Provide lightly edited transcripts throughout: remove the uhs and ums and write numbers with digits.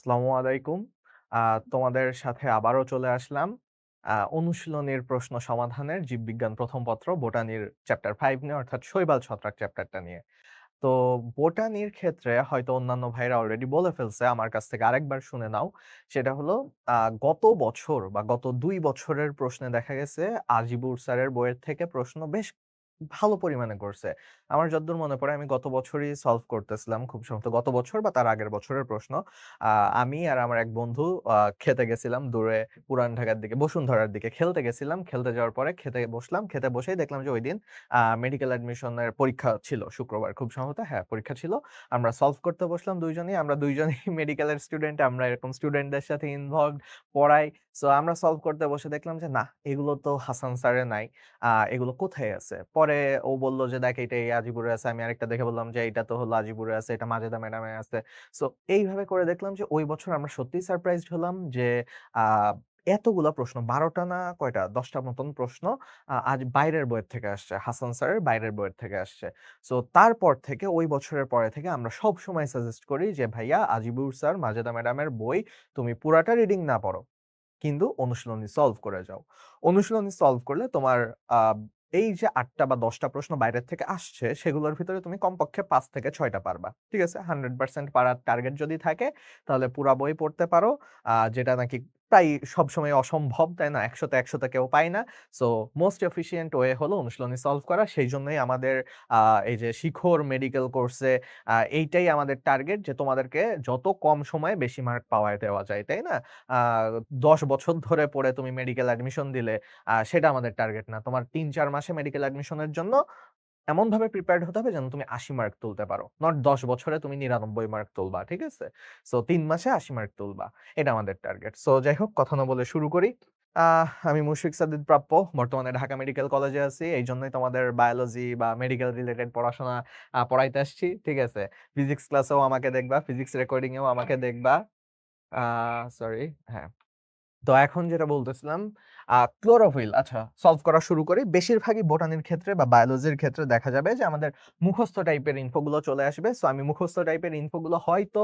আসসালামু আলাইকুম। তোমাদের সাথে আবারও চলে আসলাম। অনুশীলনীর প্রশ্ন সমাধানের জীববিজ্ঞান প্রথম পত্র বোটানির চ্যাপ্টার 5 নিয়ে অর্থাৎ শৈবাল ছত্রাক চ্যাপ্টারটা নিয়ে। তো বোটানির ক্ষেত্রে হয়তো অন্যান্য ভাইরা অলরেডি বলে ফেলছে। আমার কাছ থেকে আরেকবার শুনে নাও। সেটা হলো গত বছর বা গত ২ বছরের প্রশ্নে দেখা গেছে আজিবুর স্যারের বইয়ের থেকে প্রশ্ন বেশ ভালো পরিমাণে করছে। আমার যতদূর মনে পড়ে আমি গত বছরই সলভ করতেছিলাম খুব সম্ভবত গত বছর বা তার আগের বছরের প্রশ্ন। আ আমি আর আমার এক বন্ধু খেতে গেছিলাম দূরে পুরান ঢাকার দিকে, বসুন্ধরার দিকে খেলতে গেছিলাম। খেলতে যাওয়ার পরে খেতে বসলাম। খেতে বসেই দেখলাম যে ঐদিন মেডিকেল অ্যাডমিশনের পরীক্ষা ছিল শুক্রবার খুব সম্ভবত হ্যাঁ, পরীক্ষা ছিল। আমরা সলভ করতে বসলাম ২ জনই। আমরা ২ জনই মেডিকেলের স্টুডেন্ট। আমরা এরকম স্টুডেন্টদের সাথে ইনভলভড, পড়াই। সো আমরা সলভ করতে বসে দেখলাম যে না, এগুলো তো হাসান স্যারের নাই। এগুলো কোথায় আছে? পরে ও বলল যে, "দেখ এইটা এই আজিবুরে আছে।" আমি আরেকটা দেখে বললাম যে, "এইটা তো হলো আজিবুরে আছে, এটা মাজেদা ম্যাডামে আছে।" সো এইভাবে করে দেখলাম যে ওই বছর আমরা সত্যিই সারপ্রাইজড হলাম যে আ এতগুলা প্রশ্ন ১২ টা না কয়টা ১০ টার মতন প্রশ্ন আজ বাইরের বইয়ের থেকে আসছে। হাসান স্যারের বাইরের বইয়ের থেকে আসছে। সো তারপর থেকে ওই বছরের পরে থেকে আমরা সবসময় সাজেস্ট করি যে, "ভাইয়া আজিবুর স্যার, মাজেদা ম্যাডামের বই তুমি পুরাটা রিডিং না পড়ো। কিন্তু অনুশীলনী সলভ করে যাও। অনুশীলনী সলভ করলে তোমার আ এই যে ৮ টা বা ১০ টা প্রশ্ন বাইরের থেকে আসছে, সেগুলোর ভিতরে তুমি কমপক্ষে ৫ থেকে ৬ টা পারবা। ঠিক আছে? 100% পারার টার্গেট যদি থাকে, তাহলে পুরা বই পড়তে পারো। যেটা নাকি প্রায় সবসময় অসম্ভব, তাই না? ১০০ তে ১০০ তে কেউ পায় না। সো মোস্ট এফিশিয়েন্ট ওয়ে হলো অনুশীলনী সলভ করা। সেইজন্যই আমাদের আ এই যে শিখর মেডিকেল কোর্সে এইটাই আমাদের টার্গেট যে তোমাদেরকে যত কম সময়ে বেশি মার্ক পাওয়ায় দেওয়া যায়, তাই না? আ ১০ বছর ধরে পড়ে তুমি মেডিকেল অ্যাডমিশন দিলে সেটা আমাদের টার্গেট না। তোমার ৩-৪ মাসে মেডিকেল অ্যাডমিশনের জন্য এমনভাবে প্রিপেয়ার্ড হতে হবে যেন তুমি ৮০ মার্ক তুলতে পারো। নট ১০ বছরে তুমি ৯৯ মার্ক তুলবা। ঠিক আছে? সো ৩ মাসে ৮০ মার্ক তুলবা। এটা আমাদের টার্গেট। সো যাই হোক কথা না বলে শুরু করি। আমি মুশফিক সাদিদ প্রাপ্য। বর্তমানে ঢাকা মেডিকেল কলেজে আছি। এইজন্যই তোমাদের বায়োলজি বা মেডিকেল রিলেটেড পড়াশোনা পড়াইতে আসছি। ঠিক আছে? ফিজিক্স ক্লাসেও আমাকে দেখবা, ফিজিক্স রেকর্ডিং এও আমাকে দেখবা। আ সরি হ্যাঁ। তো এখন যেটা বলতেছিলাম, ক্লোরোফিল আচ্ছা সলভ করা শুরু করি। বেশিরভাগই বোটানির ক্ষেত্রে বা বায়োলজির ক্ষেত্রে দেখা যাবে যে আমাদের মুখস্থ টাইপের ইনফো গুলো চলে আসবে। সো আমি মুখস্থ টাইপের ইনফো গুলো হয়তো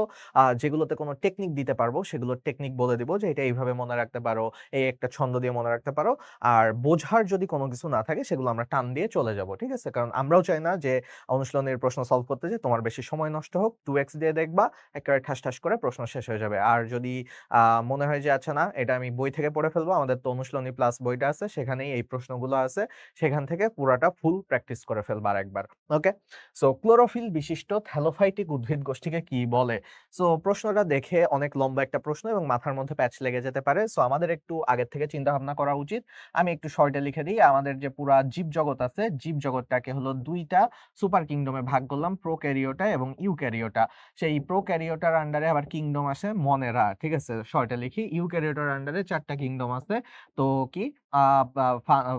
যেগুলোতে কোনো টেকনিক দিতে পারবো, সেগুলোর টেকনিক বলে দিব যে এটা এইভাবে মনে রাখতে পারো, এই একটা ছন্দ দিয়ে মনে রাখতে পারো। আর বোঝার যদি কোনো কিছু না থাকে সেগুলো আমরা টান দিয়ে চলে যাব। ঠিক আছে? কারণ আমরাও চাই না যে অনুশীলনের প্রশ্ন সলভ করতে যেয়ে তোমার বেশি সময় নষ্ট হোক। 2x দিয়ে দেখবা, একেবারে ঠাস, ঠাস করে প্রশ্ন শেষ হয়ে যাবে। আর যদি আ মনে হয় যে আচ্ছা না এটা আমি বই থেকে পড়ে ফেলবো। আমাদের তো অনুশীলনী প্লাস বইটা আছে সেখানেই এই প্রশ্নগুলো আছে। সেখান থেকে পুরাটা ফুল প্র্যাকটিস করে ফেলবা আরেকবার। ওকে? সো ক্লোরোফিল বিশিষ্ট থ্যালোফাইটিক উদ্ভিদ গোষ্ঠীকে কি বলে? সো প্রশ্নটা দেখে অনেক লম্বা একটা প্রশ্ন এবং মাথার মধ্যে প্যাচ লেগে যেতে পারে। সো আমাদের একটু আগের থেকে চিন্তা ভাবনা করা উচিত। আমি একটু শর্টে লিখে দিই। আমাদের যে পুরা জীবজগৎ আছে, জীবজগৎটাকে হলো ২ টা সুপার কিংডমে ভাগ করলাম। প্রোক্যারিওটা এবং ইউক্যারিওটা। সেই প্রোক্যারিওটার আন্ডারে আবার কিংডম আসে মনেরা। ঠিক আছে? শর্টে লিখি। ইউক্যারিওটার আন্ডারে ৪ টা কিংডম আছে। তো কি আ বা ফা আ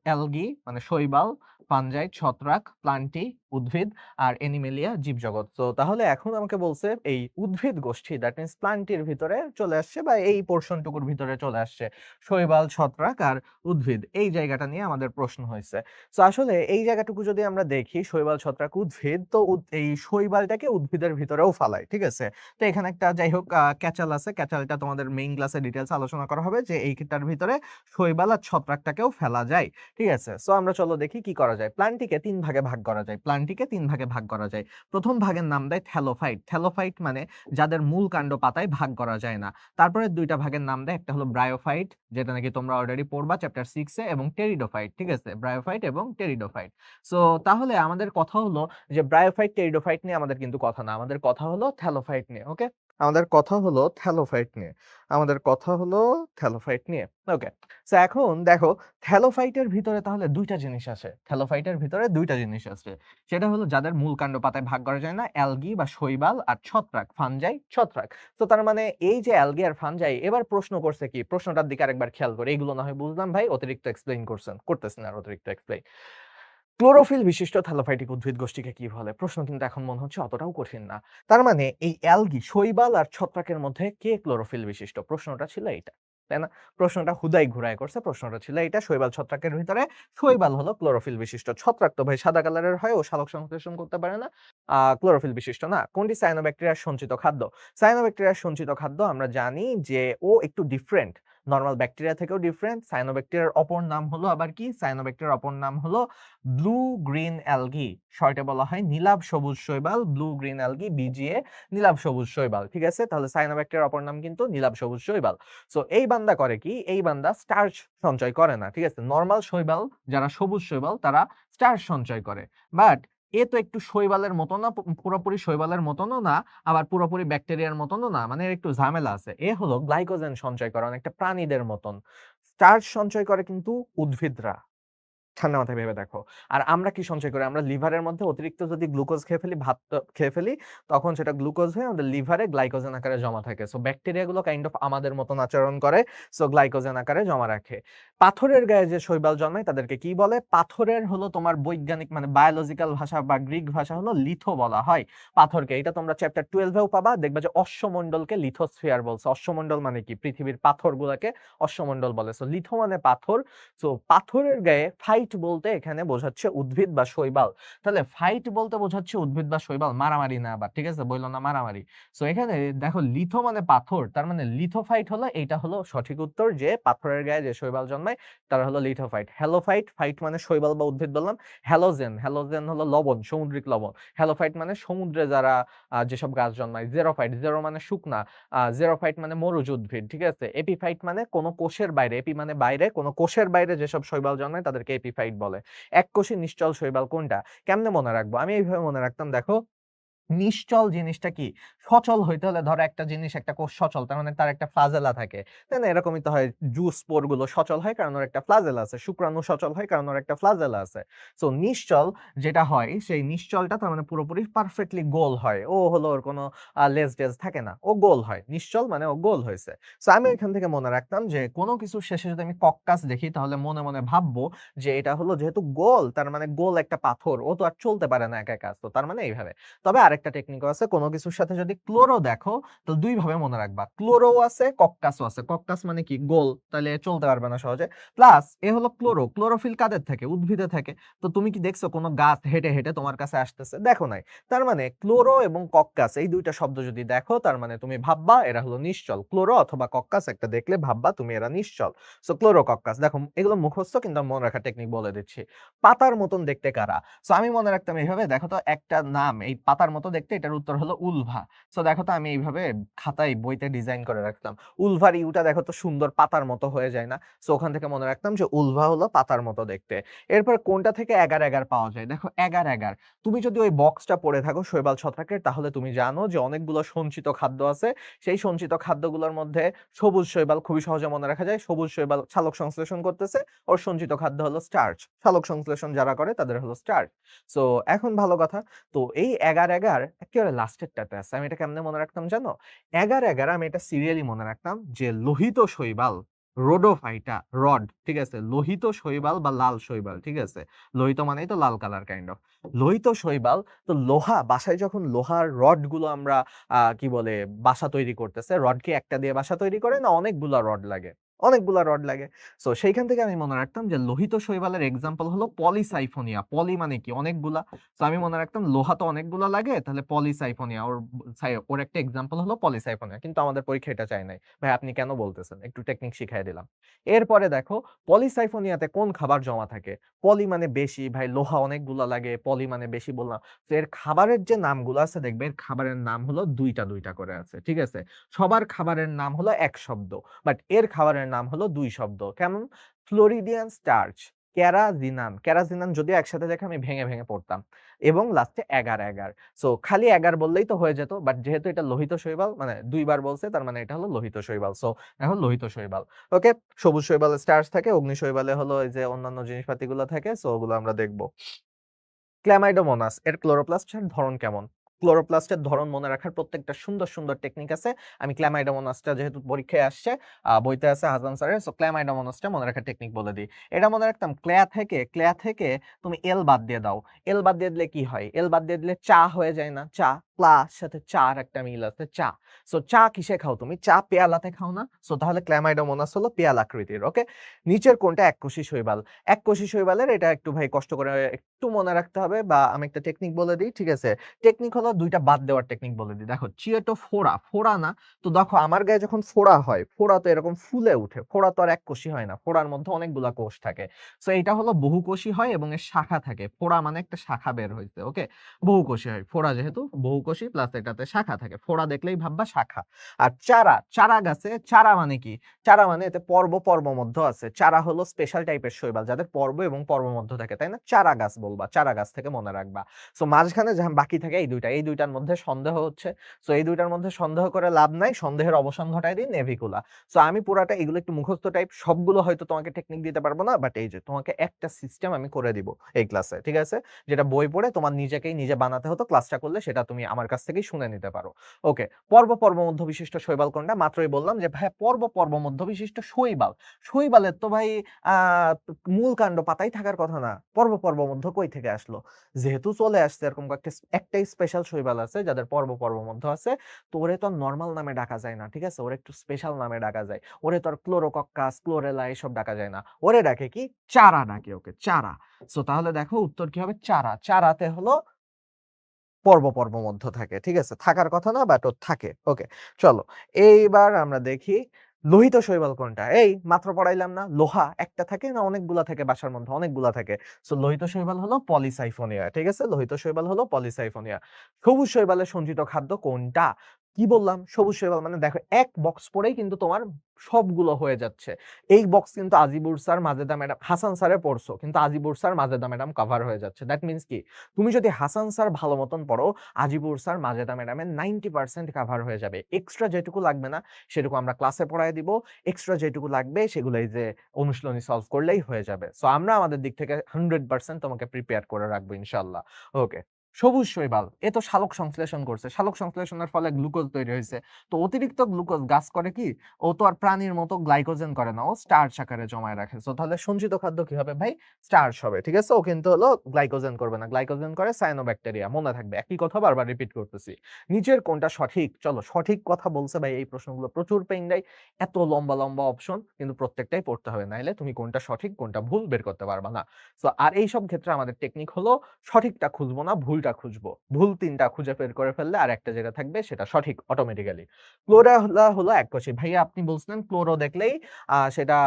অ্যালগি মানে শৈবাল, ফানজাই, ছত্রাক, প্লান্টি, উদ্ভিদ আর অ্যানিমেলিয়া জীবজগৎ। তো তাহলে এখন আমাকে বলছে এই উদ্ভিদ গোষ্ঠী দ্যাট মিনস প্লান্টির ভিতরে চলে আসছে বা এই পোরশন টুকুর ভিতরে চলে আসছে। শৈবাল, ছত্রাক আর উদ্ভিদ। এই জায়গাটা নিয়ে আমাদের প্রশ্ন হইছে। সো আসলে এই জায়গাটুকু যদি আমরা দেখি শৈবাল, ছত্রাক, উদ্ভিদ তো এই শৈবালটাকে উদ্ভিদের ভিতরেও ফালায়। ঠিক আছে? তো এখানে একটা যাই হোক ক্যাচাল আছে। ক্যাচালটা তোমাদের মেইন ক্লাসে ডিটেইলস আলোচনা করা হবে যে এইটার ভিতরে শৈবাল আর ছত্রাকটাকেও ফেলা যায়। ঠিক আছে? সো আমরা চলো দেখি কি করা যায়। প্ল্যান্টটিকে ৩ ভাগে ভাগ করা যায়। প্ল্যান্টটিকে ৩ ভাগে ভাগ করা যায়। ১ম ভাগের নাম দেয় থ্যালোফাইট। থ্যালোফাইট মানে যাদের মূল কাণ্ড পাতায় ভাগ করা যায় না। তারপরে ২ টা ভাগের নাম দেয়। একটা হলো ব্রায়োফাইট যেটা নাকি তোমরা অলরেডি পড়বা চ্যাপ্টার 6 এ এবং টেরিডোফাইট। ঠিক আছে? ব্রায়োফাইট এবং টেরিডোফাইট। সো তাহলে আমাদের কথা হলো যে ব্রায়োফাইট, টেরিডোফাইট নিয়ে আমাদের কিন্তু কথা না। আমাদের কথা হলো থ্যালোফাইট নিয়ে। ওকে? আমাদের কথা হলো থ্যালোফাইট নিয়ে। আমাদের কথা হলো থ্যালোফাইট নিয়ে। ওকে। সো এখন দেখো থ্যালোফাইটের ভিতরে তাহলে ২ টা জিনিস আছে। থ্যালোফাইটের ভিতরে ২ টা জিনিস আছে। সেটা হলো যাদের মূল কাণ্ড পাতায় ভাগ করা যায় না, অ্যালগি বা শৈবাল আর ছত্রাক, ফানজাই, ছত্রাক। তো তার মানে এই যে অ্যালগি আর ফানজাই এবার প্রশ্ন করছে কি? প্রশ্নটার দিকে আরেকবার খেয়াল করি। এগুলো না হয় বুঝলাম ভাই অতিরিক্ত এক্সপ্লেইন করছেন। করতেছেন আর অতিরিক্ত এক্সপ্লেইন। ক্লোরোফিল বিশিষ্ট থ্যালোফাইটিক উদ্ভিদ গোষ্ঠীকে কি বলে? প্রশ্ন কিন্তু এখন মনে হচ্ছে অতটাও কঠিন না। তার মানে এই অ্যালগি, শৈবাল আর ছত্রাকের মধ্যে কে ক্লোরোফিল বিশিষ্ট? প্রশ্নটা ছিল এইটা। তাই না? প্রশ্নটা হুদাই ঘুরায় করছে। প্রশ্নটা ছিল এইটা, শৈবাল ছত্রাকের ভিতরে শৈবাল হলো ক্লোরোফিল বিশিষ্ট ছত্রাক। তো ভাই সাদা কালারের হয়, ও সালোক সংশ্লেষণ করতে পারে না, ক্লোরোফিল বিশিষ্ট না। কোনটি সায়ানোব্যাকটেরিয়ার সঞ্চিত খাদ্য? সায়ানোব্যাকটেরিয়ার সঞ্চিত খাদ্য আমরা জানি যে ও একটু ডিফারেন্ট। নরমাল ব্যাকটেরিয়া থেকেও ডিফারেন্ট। সায়ানোব্যাকটেরিয়ার অপর নাম হলো আবার কি? সায়ানোব্যাকটেরিয়ার অপর নাম হলো ব্লু গ্রিন অ্যালগি। শর্টে বলা হয় নীলাভ সবুজ শৈবাল, ব্লু গ্রিন অ্যালগি, বিজিএ, নীলাভ সবুজ শৈবাল। ঠিক আছে? তাহলে সায়ানোব্যাকটেরিয়ার অপর নাম কিন্তু নীলাভ সবুজ শৈবাল। সো এই বান্দা করে কি? এই বান্দা স্টার্চ সঞ্চয় করে না। ঠিক আছে? নরমাল শৈবাল যারা সবুজ শৈবাল তারা স্টার্চ সঞ্চয় করে। বাট এ তো একটু শৈবালের মতো না, পুরোপুরি শৈবালের মতনও না, আবার পুরোপুরি ব্যাকটেরিয়ার মতনও না। মানে এর একটু ঝামেলা আছে। এ হলো গ্লাইকোজেন সঞ্চয় করে অনেকটা প্রাণীদের মতন। স্টার্চ সঞ্চয় করে কিন্তু উদ্ভিদরা। ঠান্ডা মাথায় ভেবে দেখো। আর আমরা কি সঞ্চয় করি? আমরা লিভারের মধ্যে অতিরিক্ত যদি গ্লুকোজ খেয়ে ফেলি, ভাত খেয়ে ফেলি, তখন সেটা গ্লুকোজ হয়ে আমাদের লিভারে গ্লাইকোজেন আকারে জমা থাকে। সো ব্যাকটেরিয়া গুলো কাইন্ড অফ আমাদের মতন আচরণ করে। সো গ্লাইকোজেন আকারে জমা রাখে। পাথরের গায়ে যে শৈবাল জন্মায় তাদেরকে কি বলে? পাথরের হলো তোমার বৈজ্ঞানিক মানে বায়োলজিক্যাল ভাষা বা গ্রিক ভাষা হলো লিথো বলা হয় পাথরকে। এটা তোমরা চ্যাপ্টার 12 এও পাবা। দেখবা যে অশ্বমণ্ডলকে লিথোস্ফিয়ার বলছে। অশ্বমণ্ডল মানে কি? পৃথিবীর পাথরগুলাকে অশ্বমণ্ডল বলে। সো লিথো মানে পাথর। সো পাথরের গায়ে ফাইট বলতে এখানে বোঝাচ্ছে উদ্ভিদ বা শৈবাল। তাহলে ফাইট বলতে বোঝাচ্ছে উদ্ভিদ বা শৈবাল, মারামারি না আবার। ঠিক আছে? বললো না মারামারি। সো এখানে দেখো লিথো মানে পাথর, তার মানে লিথোফাইট হলো, এইটা হলো সঠিক উত্তর যে পাথরের গায়ে যে শৈবাল জন্মায় তারা হলো লিথোফাইট। হ্যালোফাইট, ফাইট মানে শৈবাল বা উদ্ভিদ বললাম। হ্যালোজেন, হ্যালোজেন হলো লবণ, সামুদ্রিক লবণ। হ্যালোফাইট মানে সমুদ্রে যারা যেসব গাছ জন্মায়। জেরোফাইট, জেরো মানে শুকনা, জেরোফাইট মানে মরুজ উদ্ভিদ। ঠিক আছে? এপিফাইট মানে কোনো কোষের বাইরে, এপি মানে বাইরে, কোনো কোষের বাইরে যেসব শৈবাল জন্মায় তাদেরকে এপিফাইট বলে। এককোষী নিশ্চল শৈবাল কোনটা? কেমনে মনে রাখবো? আমি এইভাবে মনে রাখতাম, দেখো নিশ্চল জিনিসটা কি? সচল হইতে হলে ধরো একটা জিনিস, একটা কোষ সচল, তার মানে তার একটা ফ্লাজেলা থাকে, তাই না? এরকমই তো হয়, জুস স্পোর গুলো সচল হয় কারণ ওর একটা ফ্লাজেলা আছে, শুক্রাণু সচল হয় কারণ ওর একটা ফ্লাজেলা আছে। সো নিশ্চল যেটা হয়, সেই নিশ্চলটা তার মানে পুরোপুরি পারফেক্টলি গোল হয়। ও হলো ওর কোনো লেজ ডেজ থাকে না, ও গোল হয়। নিশ্চল মানে ও গোল হয়েছে। সো আমি এখান থেকে মনে রাখতাম যে কোনো কিছুর শেষে যদি আমি কক্কাস দেখি তাহলে মনে মনে ভাববো যে এটা হলো যেহেতু গোল, তার মানে গোল একটা পাথর, ও তো আর চলতে পারে না একা একা। তো তার মানে এইভাবে। তবে আরেকটা টেকনিকও আছে, কোনো কিছুর সাথে যদি ক্লোরো দেখো তো দুই ভাবে মনে রাখবা, ক্লোরো আছে কক্কাসও আছে। কক্কাস মানে কি? গোল, তাহলে চলতে পারবে না সহজে। প্লাস এ হলো ক্লোরো, ক্লোরোফিল কাদের থাকে? উদ্ভিদে থাকে। তো তুমি কি দেখছো কোনো গাছ হেঁটে হেঁটে তোমার কাছে আসতেছে? দেখো নাই। তার মানে ক্লোরো এবং কক্কাস এই দুইটা শব্দ যদি দেখো তার মানে তুমি ভাববা এরা হলো নিশ্চল। ক্লোরো অথবা কক্কাস একটা দেখলে ভাববা তুমি এরা নিশ্চল। So chloro coccus. দেখো এগুলো মুখস্থ, কিন্তু আমি মনে রাখার টেকনিক বলে দিচ্ছি। পাতার মতন দেখতে কারা? সো আমি মনে রাখতাম এইভাবে, দেখো তো একটা নাম এই পাতার মতো দেখতে, এটার উত্তর হলো উলভা। সো দেখো তো আমি এইভাবে খাতায় বইতে ডিজাইন করে রাখতাম। উলভার ইউটা দেখো তো সুন্দর পাতার মতো হয়ে যায় না? সো ওখান থেকে মনে রাখতাম যে উলভা হলো পাতার মতো দেখতে। এরপর কোনটা থেকে এগার এগার পাওয়া যায়? দেখো এগার এগার, তুমি যদি ওই বক্সটা পড়ে থাকো শৈবাল ছত্রাকের, তাহলে তুমি জানো যে অনেকগুলো সঞ্চিত খাদ্য আছে। সেই সঞ্চিত খাদ্যগুলোর মধ্যে সবুজ শৈবাল খুবই সহজে মনে রাখা যায়। সবুজ শৈবাল সালোক সংশ্লেষণ করতেছে, ওর সঞ্চিত খাদ্য হলো স্টার্চ। সালোক সংশ্লেষণ যারা করে তাদের হলো স্টার্চ। সো এখন ভালো কথা, তো এই এগার এগার একেবারে লাস্টেরটাতে আছে। আমি এটা কেমনে মনে রাখতাম জানো? এগার এগার আমি এটা সিরিয়ালি মনে রাখতাম যে লোহিত শৈবাল, রোডোফাইটা, রড। ঠিক আছে? লোহিত শৈবাল বা লাল শৈবাল। ঠিক আছে? লোহিত মানেই তো লাল কালার কাইন্ড অফ। লোহিত শৈবাল। তো লোহা, বাসায় যখন লোহার রড গুলো আমরা কি বলে বাসা তৈরি করতেছে, রড কি একটা দিয়ে বাসা তৈরি করে না অনেকগুলা রড লাগে? অনেকগুলা রড লাগে। সো সেইখান থেকে আমি মনে রাখতাম যে লোহিত শৈবালের এক্সাম্পল হলো পলিসাইফোনিয়া। পলি মানে কি? অনেকগুলা। তো আমি মনে রাখতাম লোহা তো অনেকগুলা লাগে, তাহলে পলিসাইফোনিয়া ওর একটা এক্সাম্পল হলো পলিসাইফোনিয়া। কিন্তু আমাদের পরীক্ষা এটা চাই নাই। ভাই আপনি কেন বলতেছেন? একটু টেকনিক শিখাই দিলাম। এরপরে দেখো পলিসাইফোনিয়াতে কোন খাবার জমা থাকে? পলি মানে বেশি, ভাই লোহা অনেকগুলা লাগে, পলি মানে বেশি বললাম। তো এর খাবারের যে নামগুলো আছে দেখবে, এর খাবারের নাম হলো দুইটা দুইটা করে আছে। ঠিক আছে? সবার খাবারের নাম হলো এক শব্দ, বাট এর খাবারের নাম হলো দুই শব্দ। কেমন? Floridian starch, ক্যারাজিনান। ক্যারাজিনান যদিও একসাথে দেখে আমি ভেঙে ভেঙে পড়তাম। এবং লাস্টে এগার এগার। সো খালি এগার বললেই তো হয়ে যেত, বাট যেহেতু এটা লোহিত শৈবাল, মানে দুইবার বলছে, তার মানে এটা হলো লোহিত শৈবাল। সো এখন লোহিত শৈবাল। ওকে। সবুজ শৈবালে স্টার্চ থাকে, অগ্নি শৈবালে হলো এই যে অন্যান্য জিনিসপাতিগুলো থাকে। সো ওগুলো আমরা দেখবো। ক্ল্যামাইডোমোনাস এর ক্লোরোপ্লাস্টের ধরন কেমন? ক্লোরোপ্লাস্টের ধরন মনে রাখার প্রত্যেকটা সুন্দর, সুন্দর টেকনিক আছে। আমি ক্ল্যামাইডোমোনাসটা যেহেতু পরীক্ষায় আসছে, বইতে আছে হাসান স্যারের, সো ক্ল্যামাইডোমোনাসটা মনে রাখার টেকনিক বলে দিই। এটা মনে রাখতাম ক্ল্যা থেকে তুমি এল বাদ দিয়ে দাও। এল বাদ দিয়ে দিলে কি হয়? এল বাদ দিয়ে দিলে চা হয়ে যায় না? চা, সাথে চার একটা মিল আছে, চা। সো চা কিসে খাও তুমি? চা পেয়ালাতে খাও না? সো তাহলে ক্ল্যামাইডোমোনাস হলো পেয়ালাকৃতির, ওকে? নিচের কোনটা এককোষী শৈবাল? এককোষী শৈবালের এটা একটু ভাই কষ্ট করে একটু মনে রাখতে হবে, বা আমি একটা টেকনিক বলে দিই, ঠিক আছে? টেকনিক হলো ২ টা বাদ দেওয়ার টেকনিক বলে দিই। দেখো চিয়োটোফোরা, ফোড়া না? তো দেখো আমার গায়ে যখন ফোড়া হয়, ফোড়া তো এরকম ফুলে উঠে। ফোড়া তো আর এককোষী হয় না। ফোড়ার মধ্যে অনেকগুলা কোষ থাকে। সো এইটা হলো বহুকোষী হয় এবং এর শাখা থাকে। ফোড়া মানে একটা শাখা বের হইছে, ওকে? বহুকোষী হয়। ফোড়া যেহেতু বহুকোষী প্লাস এটাতে শাখা থাকে। ফোড়া দেখলেই ভাববা শাখা। আর চারা, চারা গাছে চারা মানে কি? চারা মানে এতে পর্ব, পর্বমধ্য আছে। চারা হলো স্পেশাল টাইপের শৈবাল যাদের পর্ব এবং পর্বমধ্য থাকে, তাই না? চারা গাছ বলবা। চারা গাছ থেকে মনে রাখবা। সো মাঝখানে যা বাকি থাকে এই ২ টা। এই ২ টার মধ্যে সন্দেহ হচ্ছে। সো এই ২ টার মধ্যে সন্দেহ করে লাভ নাই। সন্দেহের অবসান ঘটায় দিই নেভিকুলা। সো আমি পুরাটা এগুলো একটু মুখস্থ টাইপ, সবগুলো হয়তো তোমাকে টেকনিক দিতে পারবো না। বাট এই যে তোমাকে একটা সিস্টেম আমি করে দিব এই ক্লাসে। ঠিক আছে? যেটা বই পড়ে তোমার নিজেকেই নিজে বানাতে হতো, ক্লাসটা করলে সেটা তুমি আমার কাছ থেকেই শুনে নিতে পারো। ওকে। পর্ব, পর্বমধ্য বিশিষ্ট শৈবাল কোনটা? মাত্রই বললাম যে ভাইয়া পর্ব, পর্বমধ্য বিশিষ্ট শৈবাল। শৈবালের তো ভাই আ মূল কাণ্ড পাতাই থাকার কথা না। পর্ব, পর্বমধ্য কই থেকে আসলো? যেহেতু চলে আসছে এরকম একটাই স্পেশাল শৈবাল আছে যাদের পর্ব, পর্বমধ্য আছে। তো ওরে তো আর নরমাল নামে ডাকা যায় না। ঠিক আছে? ওরে একটু স্পেশাল নামে ডাকা যায়। ওরে তো আর ক্লোরোকক্কাস, ক্লোরেলা এসব ডাকা যায় না। ওরে ডাকে কি? চারা ডাকে ওকে, চারা। সো তাহলে দেখো উত্তর কি হবে? চারা। চারাতে হলো পর্ব, পর্বমধ্য থাকে। ঠিক আছে? থাকার কথা না, বাট ওর থাকে। ওকে, চলো। এইবার আমরা দেখি লোহিত শৈবাল কোনটা? এই মাত্র পড়াইলাম না? লোহা একটা থাকে না অনেকগুলা থাকে বাসার মধ্যে? অনেকগুলা থাকে। সো লোহিত শৈবাল হলো পলিসাইফোনিয়া। ঠিক আছে? লোহিত শৈবাল হলো পলিসাইফোনিয়া। সবুজ শৈবালের সঞ্চিত খাদ্য কোনটা? কি বললাম? সবুজ শৈবাল মানে দেখো এক বক্স পড়েই কিন্তু তোমার সবগুলো হয়ে যাচ্ছে। এই বক্স কিন্তু আজিবুর স্যার, মাজেদা ম্যাডাম, হাসান স্যারে পড়ছো। কিন্তু Azibur sir, Majeda madam cover হয়ে যাচ্ছে। দ্যাট মিনস কি? তুমি যদি হাসান স্যার ভালো মতন পড়ো, আজিবুর স্যার, মাজেদা ম্যাডামের 90% কাভার হয়ে যাবে। এক্সট্রা যেটুকু লাগবে না সেটুকু আমরা ক্লাসে পড়ায় দিব। এক্সট্রা যেটুকু লাগবে সেগুলো এই যে অনুশীলনী সলভ করলেই হয়ে যাবে। সো আমরা আমাদের দিক থেকে 100% তোমাকে প্রিপেয়ার করে রাখবো ইনশাআল্লাহ। ওকে। সবুজ শৈবাল এ তো সালোক সংশ্লেষণ করছে। সালোক সংশ্লেষণের ফলে গ্লুকোজ তৈরি হয়েছে। তো অতিরিক্ত গ্লুকোজ গাছ করে কি? ও তো আর প্রাণীর মতো গ্লাইকোজেন করে না। ও স্টার্চ আকারে জমায় রাখে। সো তাহলে সঞ্চিত খাদ্য কি হবে ভাই? স্টার্চ হবে। ঠিক আছে? ও কিন্তু হলো গ্লাইকোজেন করবে না। গ্লাইকোজেন করে সায়ানোব্যাকটেরিয়া। মনে থাকবে। একই কথা বারবার রিপিট করতেছি। নিচের কোনটা সঠিক? চলো সঠিক কথা বলছে ভাই, এই প্রশ্নগুলো প্রচুর পেইন দেয়। এত লম্বা, লম্বা অপশন কিন্তু প্রত্যেকটাই পড়তে হবে। নাইলে তুমি কোনটা সঠিক কোনটা ভুল বের করতে পারবা না। সো আর এইসব ক্ষেত্রে আমাদের টেকনিক হলো সঠিকটা খুঁজবো না, ভুলটা খুঁজবো। ভুল ৩ টা খুঁজে বের করে ফেললে আর একটা যেটা থাকবে সেটা সঠিক অটোমেটিক্যালি। ক্লোরেলা হলো এককোষী। ভাইয়া আপনি বলছিলেন ক্লোরো দেখলেই সেটা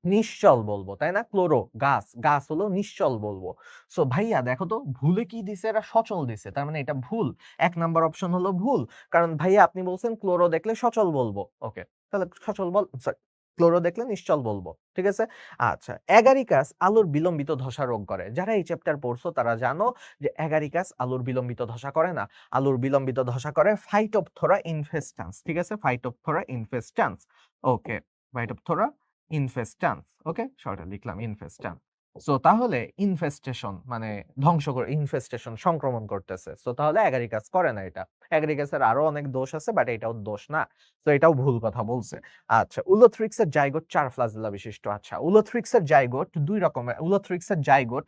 নিশ্চল বলবো, তাই না? ক্লোরো গাছ, গাছ হলো নিশ্চল বলবো। সো ভাইয়া দেখো তো ভুলে কি দিছে? এরা সচল দিছে। তার মানে এটা ভুল। ১ নাম্বার অপশন হলো ভুল। কারণ ভাইয়া আপনি বলছেন ক্লোরো দেখলে সচল বলবো। ওকে। তাহলে সচল সরি, ক্লোরো দেখলে নিশ্চল বলবো। ঠিক আছে? আচ্ছা, এগারিকাস আলুর বিলম্বিত ধসা রোগ করে। যারা এই চ্যাপ্টার পড়ছো তারা জানো যে এগারিকাস আলুর বিলম্বিত ধসা করে না। আলুর বিলম্বিত ধসা করে ফাইটোপথোরা ইনফেস্ট্যান্স। ঠিক আছে? ফাইটোপথোরা ইনফেস্ট্যান্স। ওকে। ফাইটোপথোরা ইনফেস্ট্যান্স। ওকে? শর্টে লিখলাম ইনফেস্ট্যান্স। সো তাহলে ইনফেস্টেশন মানে ধ্বংস করে, ইনফেস্টেশন সংক্রমণ করতেছে। সো তাহলে এগারিকাস করে না এটা। এগারিকাসের আরো অনেক দোষ আছে, বাট এটাও দোষ না। সো এটাও ভুল কথা বলছে। আচ্ছা, উলোথ্রিক্সের জাইগোট ৪ ফ্লাজেলা বিশিষ্ট। আচ্ছা, উলোথ্রিক্সের জাইগোট ২ রকমের। উলোথ্রিক্সের জাইগোট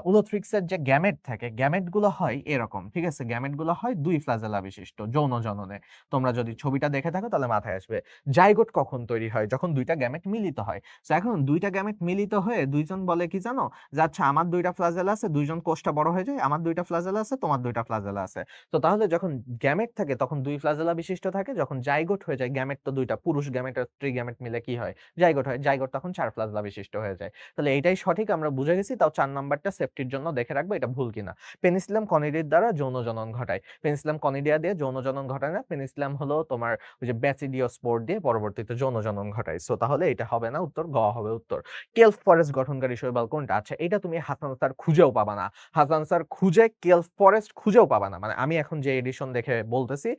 উলোথ্রিক্সের যে গ্যামেট থাকে, গ্যামেট গুলো হয় এরকম। ঠিক আছে? গ্যামেট গুলো হয় ২ ফ্লাজেলা বিশিষ্ট যৌন জননে। তোমরা যদি ছবিটা দেখে থাকো তাহলে মাথায় আসবে। জাইগোট কখন তৈরি হয়? যখন ২ টা গ্যামেট মিলিত হয়। সো এখন ২ টা গ্যামেট মিলিত হয়ে ২ জন বলে কি জানো? যে আচ্ছা আমার ২ টা ফ্লাজেলা আছে, ২ জন কোষটা বড় হয়ে যায়। আমার ২ টা ফ্লাজেলা আছে, তোমার ২ টা ফ্লাজেলা আছে। তো তাহলে যখন গ্যামেট থাকে তখন ২ ফ্লাজেলা বিশিষ্ট থাকে। যখন জাইগোট হয়ে যায়, গ্যামেট তো ২ টা, পুরুষ গ্যামেট আর স্ত্রী গ্যামেট মিলে কি হয়? জাইগোট হয়। জাইগোট তখন ৪ ফ্লাজেলা বিশিষ্ট হয়ে যায়। তাহলে এইটাই সঠিক, আমরা বুঝে গেছি। তাও ৪ নাম্বারটা সেফটির জন্য দেখে রাখবো এটা ভুল কিনা। পেনিসিলাম কনিডির দ্বারা যৌন জনন ঘটায়। পেনিসিলাম কনিডিয়া দিয়ে যৌন জনন ঘটায় না। পেনিসিলাম হলো তোমার ওই যে ব্যাসিডিওস্পোর দিয়ে পরবর্তীতে যৌন জনন ঘটায়। সো তাহলে এটা হবে না উত্তর, গ হবে উত্তর। কেল্প ফরেস্ট গঠনকারী শৈবাল শৈবাল কোনটা? আচ্ছা এটা তুমি হাসান স্যার খুঁজেও পাবা না। হাসান স্যার খুঁজে কেল্প ফরেস্ট খুঁজেও পাবা না। মানে আমি এখন যে এডিশন দেখে বলতেছি,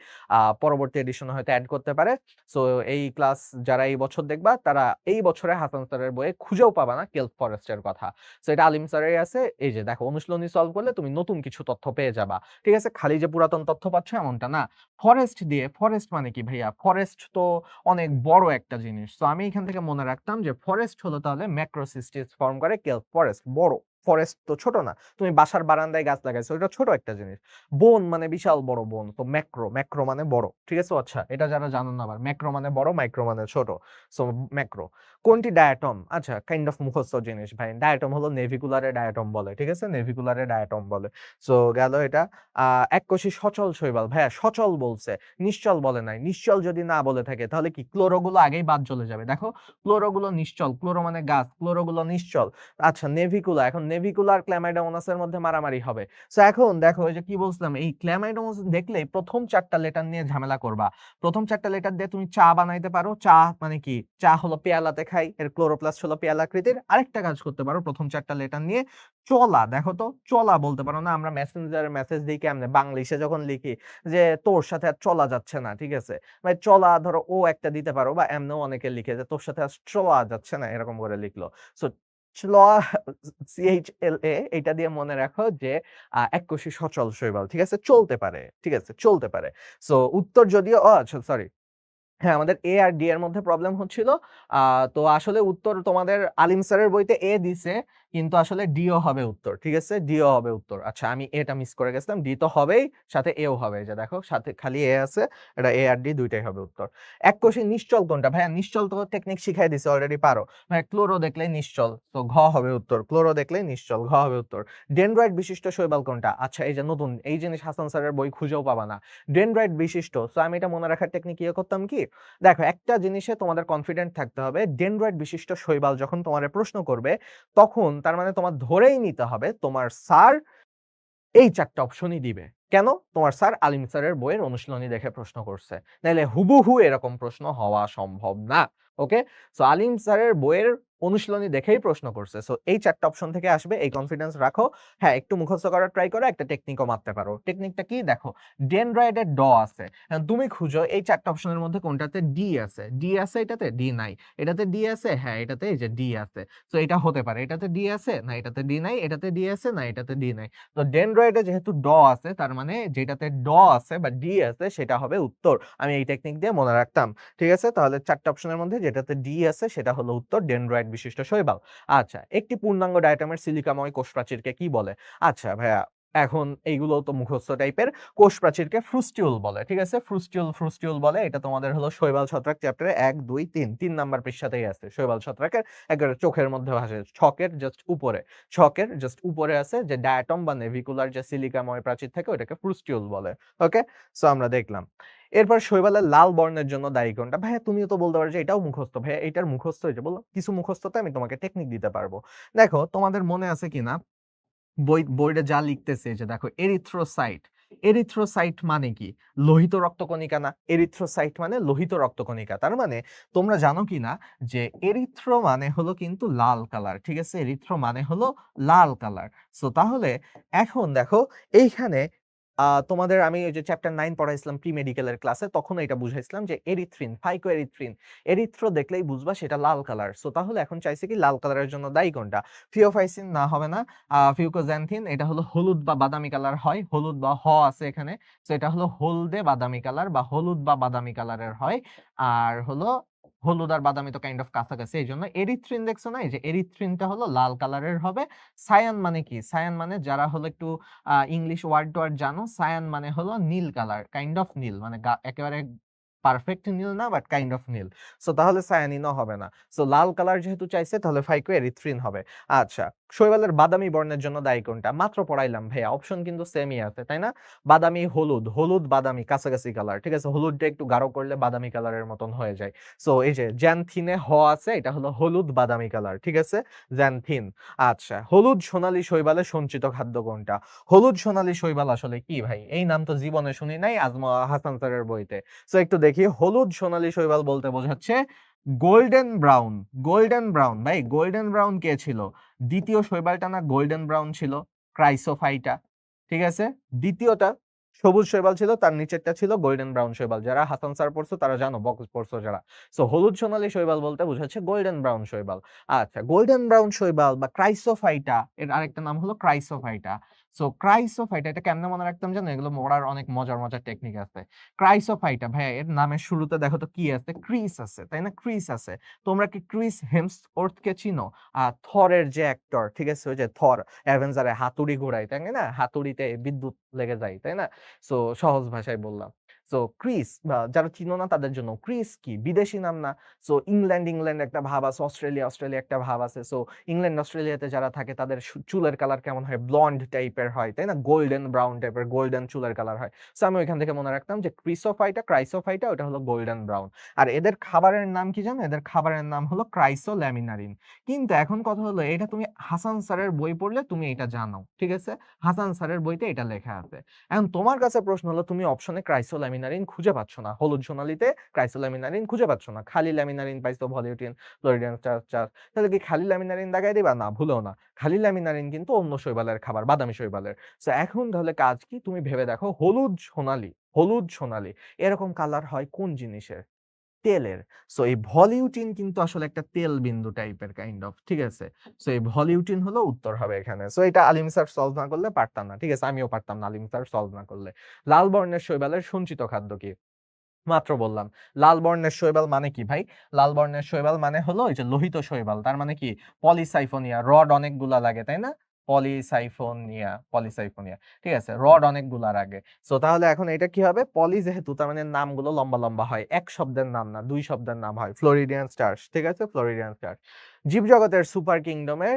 পরবর্তী এডিশনে হয়তো এড করতে পারে। সো এই ক্লাস যারা এই বছর দেখবা তারা এই বছরে হাসান স্যারের বইয়ে খুঁজেও পাবা না কেল্প ফরেস্টের কথা। সো এটা আলিম স্যারেরই আছে। এই যে দেখো অনুশীলনী সলভ করলে তুমি নতুন কিছু তথ্য পেয়ে যাবা। ঠিক আছে? খালি যে পুরাতন তথ্য পাচ্ছ এমনটা না। ফরেস্ট দিয়ে, ফরেস্ট মানে কি ভাইয়া? ফরেস্ট তো অনেক বড় একটা জিনিস। সো আমি এখান থেকে মনে রাখতাম যে ফরেস্ট হলো তাহলে ম্যাক্রোসিস্টিস ফর্ম করে কেল্প ফরেস্ট বড়। ফরেস্ট তো ছোট না। তুমি বাসার বারান্দায় গাছ লাগাইছো, এটা ছোট একটা জিনিস। বন মানে বিশাল বড় বন। তো ম্যাক্রো, ম্যাক্রো মানে বড়। ঠিক আছে? আচ্ছা এটা যারা জানো না আবার ম্যাক্রো মানে বড়, মাইক্রো মানে ছোট। So macro. কোনটি ডায়াটম? আচ্ছা কাইন্ড অফ মুখস্থ জিনিস ভাই। ডায়াটম হলো নেভিকুলারে ডায়াটম বলে। ঠিক আছে? নেভিকুলারে ডায়াটম বলে। সো গেল এটা। এককোষী সচল শৈবাল। ভাইয়া সচল বলছে, নিশ্চল বলে নাই। নিশ্চল যদি না বলে থাকে তাহলে কি ক্লোরোগুলো আগেই বাদ চলে যাবে। দেখো ক্লোরোগুলো নিশ্চল, ক্লোরো মানে গাছ, ক্লোরোগুলো নিশ্চল। আচ্ছা নেভিকুলা, এখন নেভিকুলা আর ক্ল্যামাইডোমোনাসের মধ্যে মারামারি হবে। সো এখন দেখো এই যে কি বলছিলাম, এই ক্ল্যামাইডোমোনাস দেখলেই প্রথম ৪ টা লেটার নিয়ে ঝামেলা করবা। প্রথম ৪ টা লেটার দিয়ে তুমি চা বানাইতে পারো। চা মানে কি? চা হলো পেয়ালাতে খাই, এর ক্লোরোপ্লাস্ট হলো পেয়ালাকৃতির। আরেকটা কাজ করতে পারো প্রথম ৪ টা লেটার নিয়ে, চলা। দেখো তো চলা বলতে পারো না? আমরা মেসেঞ্জারে মেসেজ দিই কেমনে? বাংলিশে যখন লিখি যে তোর সাথে আর চলা যাচ্ছে না, ঠিক আছে? ভাই চলা ধরো ও একটা দিতে পারো, বা এমনেও অনেকে লিখে যে তোর সাথে আর চলা যাচ্ছে না, এরকম করে লিখলো। সো চলা, CHLA এটা দিয়ে মনে রাখো যে এককোষী সচল শৈবাল। ঠিক আছে? চলতে পারে। ঠিক আছে? চলতে পারে। সো উত্তর যদিও আচ্ছা সরি। হ্যাঁ, আমাদের A আর D এর মধ্যে প্রবলেম হচ্ছিল। আ তো আসলে উত্তর তোমাদের আলিম স্যারের বইতে A দিছে, কিন্তু আসলে D ও হবে উত্তর। ঠিক আছে? D ও হবে উত্তর। আচ্ছা আমি A টা মিস করে গেছিলাম। D তো হবেই, সাথে A ও হবে। এই যে দেখো সাথে খালি A আছে। এটা A আর D দুইটাই হবে উত্তর। এককোষী নিশ্চল কোনটা? ভাইয়া নিশ্চল তো টেকনিক শিখাই দিছি, অলরেডি পারো। ভাইয়া ক্লোরো দেখলেই নিশ্চল। তো ঘ হবে উত্তর। ক্লোরো দেখলেই নিশ্চল, ঘ হবে উত্তর। ডেনড্রাইট বিশিষ্ট শৈবাল কোনটা? আচ্ছা এই যে নতুন এই জিনিস হাসান স্যারের বই খুঁজেও পাবা না। ডেনড্রাইট বিশিষ্ট। সো আমি এটা মনে রাখার টেকনিক ইয়ে করতাম কি? দেখো একটা জিনিসে তোমাদের কনফিডেন্ট থাকতে হবে। ডেনড্রাইট বিশিষ্ট শৈবাল যখন তোমারে প্রশ্ন করবে, তখন তার মানে তোমার ধরেই নিতে হবে তোমার স্যার এই ৪ টা অপশনই দিবে। কেন? তোমার স্যার আলিম স্যারের বইয়ের অনুশীলনী দেখে প্রশ্ন করছে। নাইলে হুবহু এরকম প্রশ্ন হওয়া সম্ভব না। ওকে? সো আলিম স্যারের বইয়ের অনুশীলনী দেখেই প্রশ্ন করছে। সো এই ৪ টা অপশন থেকে আসবে, এই কনফিডেন্স রাখো। হ্যাঁ, একটু মুখস্থ করার ট্রাই করো, একটা টেকনিকও মারতে পারো। টেকনিকটা কি? দেখো, ডেনড্রাইটের ড আছে। এখন তুমি খুঁজো এই ৪ টা অপশনের মধ্যে কোনটাতে ডি আছে। ডি আছে এটাতে? ডি নাই। এটাতে ডি আছে? হ্যাঁ, এটাতে এই যে ডি আছে। সো এটা হতে পারে। এটাতে ডি আছে? না এটাতে ডি নাই। এটাতে ডি আছে? না এটাতে ডি নাই। তো ডেনড্রয়েডে যেহেতু ড আছে, তার মানে যেটাতে ড আছে বা ডি আছে সেটা হবে উত্তর। আমি এই টেকনিক দিয়ে মনে রাখতাম। ঠিক আছে? তাহলে ৪ টা অপশনের মধ্যে যেটাতে ডি আছে সেটা হলো উত্তর, ডেনড্রয়েড বিশিষ্ট শৈবাল। আচ্ছা, একটি পূর্ণাঙ্গ ডায়াটমের সিলিকাময় কোষ প্রাচীরকে কি বলে? আচ্ছা ভাইয়া, এখন এইগুলো তো মুখস্থ টাইপের। কোষ প্রাচীরকে ফ্রুস্টিউল বলে। ঠিক আছে? ফ্রুস্টিউল, ফ্রুস্টিউল বলে। এটা তোমাদের হলো শৈবাল ছত্রাক চ্যাপ্টারে ১, ২, ৩ নাম্বার পৃষ্ঠাতেই আছে। শৈবাল ছত্রাকের একেবারে চোখের মধ্যে ভাসে। ছকের জাস্ট উপরে। ছকের জাস্ট উপরে আছে যে ডায়াটম বা নেভিকুলার যে সিলিকাময় প্রাচীর থাকে ওটাকে ফ্রুস্টিউল বলে। ওকে? সো আমরা দেখলাম। এরপর শৈবালের লাল বর্ণের জন্য দায়ী কোনটা? ভাইয়া তুমিও তো বলতে পারো যে এটাও মুখস্থ। ভাইয়া এটার মুখস্থ হয়েছে। বললাম কিছু মুখস্থতে আমি তোমাকে টেকনিক দিতে পারবো। দেখো তোমাদের মনে আছে কিনা বোর্ডে যা লিখতেছে, যে দেখো এরিথ্রোসাইট। এরিথ্রোসাইট মানে কি? লোহিত রক্তকণিকা না? এরিথ্রোসাইট মানে লোহিত রক্তকণিকা। তার মানে তোমরা জানো কিনা যে এরিথ্রো মানে হলো কিন্তু লাল কালার। ঠিক আছে? এরিথ্রো মানে হলো লাল কালার। সো তাহলে এখন দেখো এইখানে তোমাদের আমি ওই যে চ্যাপ্টার 9 পড়াইছিলাম প্রি মেডিকেলের ক্লাসে, তখন এটা বুঝাইছিলাম যে এরিথ্রিন, ফাইকোএরিথ্রিন। এরিথ্রো দেখলেই বুঝবা সেটা লাল কালার। সো তাহলে এখন চাইছে কি লাল কালারের জন্য দায়ী কোনটা? থিওফাইসিন না, হবে না। ফিউকোজ্যান্থিন, এটা হলো হলুদ বা বাদামি কালার হয়। হলুদ বা আছে এখানে। সো এটা হলো হলদে বাদামি কালার বা হলুদ বা বাদামি কালারের হয়। আর হলো হলুদ আর বাদামি তো কাইন্ড অফ কাছাকাছি। এইজন্য এরিথ্রিন দেখছো না? এই যে এরিথ্রিনটা হলো লাল কালারের হবে। সায়ান মানে কি? সায়ান মানে যারা হলো একটু ইংলিশ ওয়ার্ড জানো, সায়ান মানে হলো নীল কালার, কাইন্ড অফ নীল। মানে একেবারে পারফেক্ট নীল না, বাট কাইন্ড অফ নীল। সো তাহলে সায়ানিনও হবে না। সো লাল কালার যেহেতু চাইছে তাহলে ফাইকোএরিথ্রিন হবে। আচ্ছা, শৈবালের বাদামি বর্ণের জন্য দায়ী কোনটা? মাত্র পড়াইলাম ভাইয়া, অপশন কিন্তু সেমই আছে, তাই না? বাদামি, হলুদ, হলুদ বাদামি কাছাকাছি কালার। ঠিক আছে? হলুদটা একটু গাঢ় করলে বাদামি কালারের মতন হয়ে যায়। সো এই যে জ্যানথিনে আছে, এটা হলো হলুদ বাদামি কালার। ঠিক আছে? জ্যানথিন। আচ্ছা, হলুদ সোনালী শৈবালে সঞ্চিত খাদ্য কোনটা? হলুদ সোনালী শৈবাল আসলে কি ভাই? এই নাম তো জীবনে শুনি নাই, হাসান স্যারের বইতে। সো একটু দেখি, হলুদ সোনালী শৈবাল বলতে বোঝাচ্ছে গোল্ডেন ব্রাউন, গোল্ডেন ব্রাউন ভাই, গোল্ডেন ব্রাউন কে ছিল? দ্বিতীয় শৈবালটা না গোল্ডেন ব্রাউন ছিল? ক্রাইসোফাইটা। ঠিক আছে? দ্বিতীয়টা সবুজ শৈবাল ছিল, তার নিচেরটা ছিল গোল্ডেন ব্রাউন শৈবাল। যারা হাসান স্যার পড়ছো তারা জানো, বকস পড়ছো যারা। সো হলুদ সোনালী শৈবাল বলতে বোঝাচ্ছে গোল্ডেন ব্রাউন শৈবাল। আচ্ছা, গোল্ডেন ব্রাউন শৈবাল বা ক্রাইসোফাইটা, এর আরেকটা নাম হলো ক্রাইসোফাইটা। সো ক্রাইসোফাইটা এটা কেমনে মনে রাখতাম জানো? এগুলো পড়ার অনেক মজার মজার টেকনিক আছে। ক্রাইসোফাইটা ভাইয়া, এর নামের শুরুতে দেখো তো কি আছে? ক্রিস আছে, তাই না? ক্রিস আছে। তোমরা কি ক্রিস হেমসওয়ার্থকে চিনো? থরের যে অ্যাক্টর, ঠিক আছে? ওই যে থর অ্যাভেঞ্জারে হাতুড়ি ঘোরায়, তাই না? হাতুড়িতে বিদ্যুৎ লেগে যায়, তাই না? সো সহজ ভাষায় বললাম। সো ক্রিস, যারা চিনো না তাদের জন্য, ক্রিস কি বিদেশি নাম না? সো ইংল্যান্ড ইংল্যান্ড একটা ভাব আছে, অস্ট্রেলিয়া অস্ট্রেলিয়া একটা ভাব আছে। সো ইংল্যান্ড অস্ট্রেলিয়াতে যারা থাকে তাদের চুলের কালার কেমন হয়? ব্লন্ড টাইপের হয়, তাই না? গোল্ডেন ব্রাউন টাইপের, গোল্ডেন চুলের কালার হয়। সো আমি ওইখান থেকে মনে রাখতাম যে ক্রিসোফাইটা, ক্রাইসোফাইটা ওটা হলো গোল্ডেন ব্রাউন। আর এদের খাবারের নাম কি জানো? এদের খাবারের নাম হলো ক্রাইসোল্যামিনারিন। কিন্তু এখন কথা হলো, এটা তুমি হাসান স্যারের বই পড়লে তুমি এটা জানো, ঠিক আছে? হাসান স্যারের বইতে এটা লেখা আছে। এখন তোমার কাছে প্রশ্ন হলো, তুমি অপশনে ক্রাইসোল্যামিনারিন খুঁজে পাচ্ছ না, হলুদ সোনালীতে ক্রাইসোল্যামিনারিন খুঁজে পাচ্ছ না, খালি ল্যামিনারিন পাইছো, ভলিউটিন, ফ্লোরিডিয়ান স্টার্চ। তাহলে কি খালি ল্যামিনারিন দাগাই দিবা? না, ভুলেও না। খালি ল্যামিনারিন কিন্তু অন্য শৈবালের খাবার, বাদামি শৈবালের। সো এখন তাহলে কাজ কি? তুমি ভেবে দেখো, হলুদ সোনালী, হলুদ সোনালী এরকম কালার হয় কোন জিনিসের? তেলের। সো এই ভলিউটিন কিন্তু আসলে একটা তেল বিন্দু টাইপের কাইন্ড অফ, ঠিক আছে? সো এই ভলিউটিন হলো উত্তর হবে এখানে। সো এটা আলিম স্যার সলভ না করলে পারতাম না, ঠিক আছে? আমিও পারতাম না আলিম স্যার সলভ না করলে। লাল বর্ণের শৈবালের সঞ্চিত খাদ্য কি? মাত্র বললাম। লাল বর্ণের শৈবাল মানে কি ভাই? লাল বর্ণের শৈবাল মানে হলো এই যে লোহিত শৈবাল। তার মানে কি? পলিসাইফোনিয়া, রড অনেকগুলা লাগে, তাই না? পলিসাইফোনিয়া, পলিসাইফোনিয়া। ঠিক আছে? রড অনেকগুলা লাগে। সো তাহলে এখন এটা কি হবে? পলি যেহেতু, তার মানে নামগুলো লম্বা লম্বা হয়। এক শব্দের নাম না, দুই শব্দের নাম হয়। ফ্লোরিডিয়ান স্টার্চ, ঠিক আছে? Floridean starch. জীবজগতের সুপার কিংডমের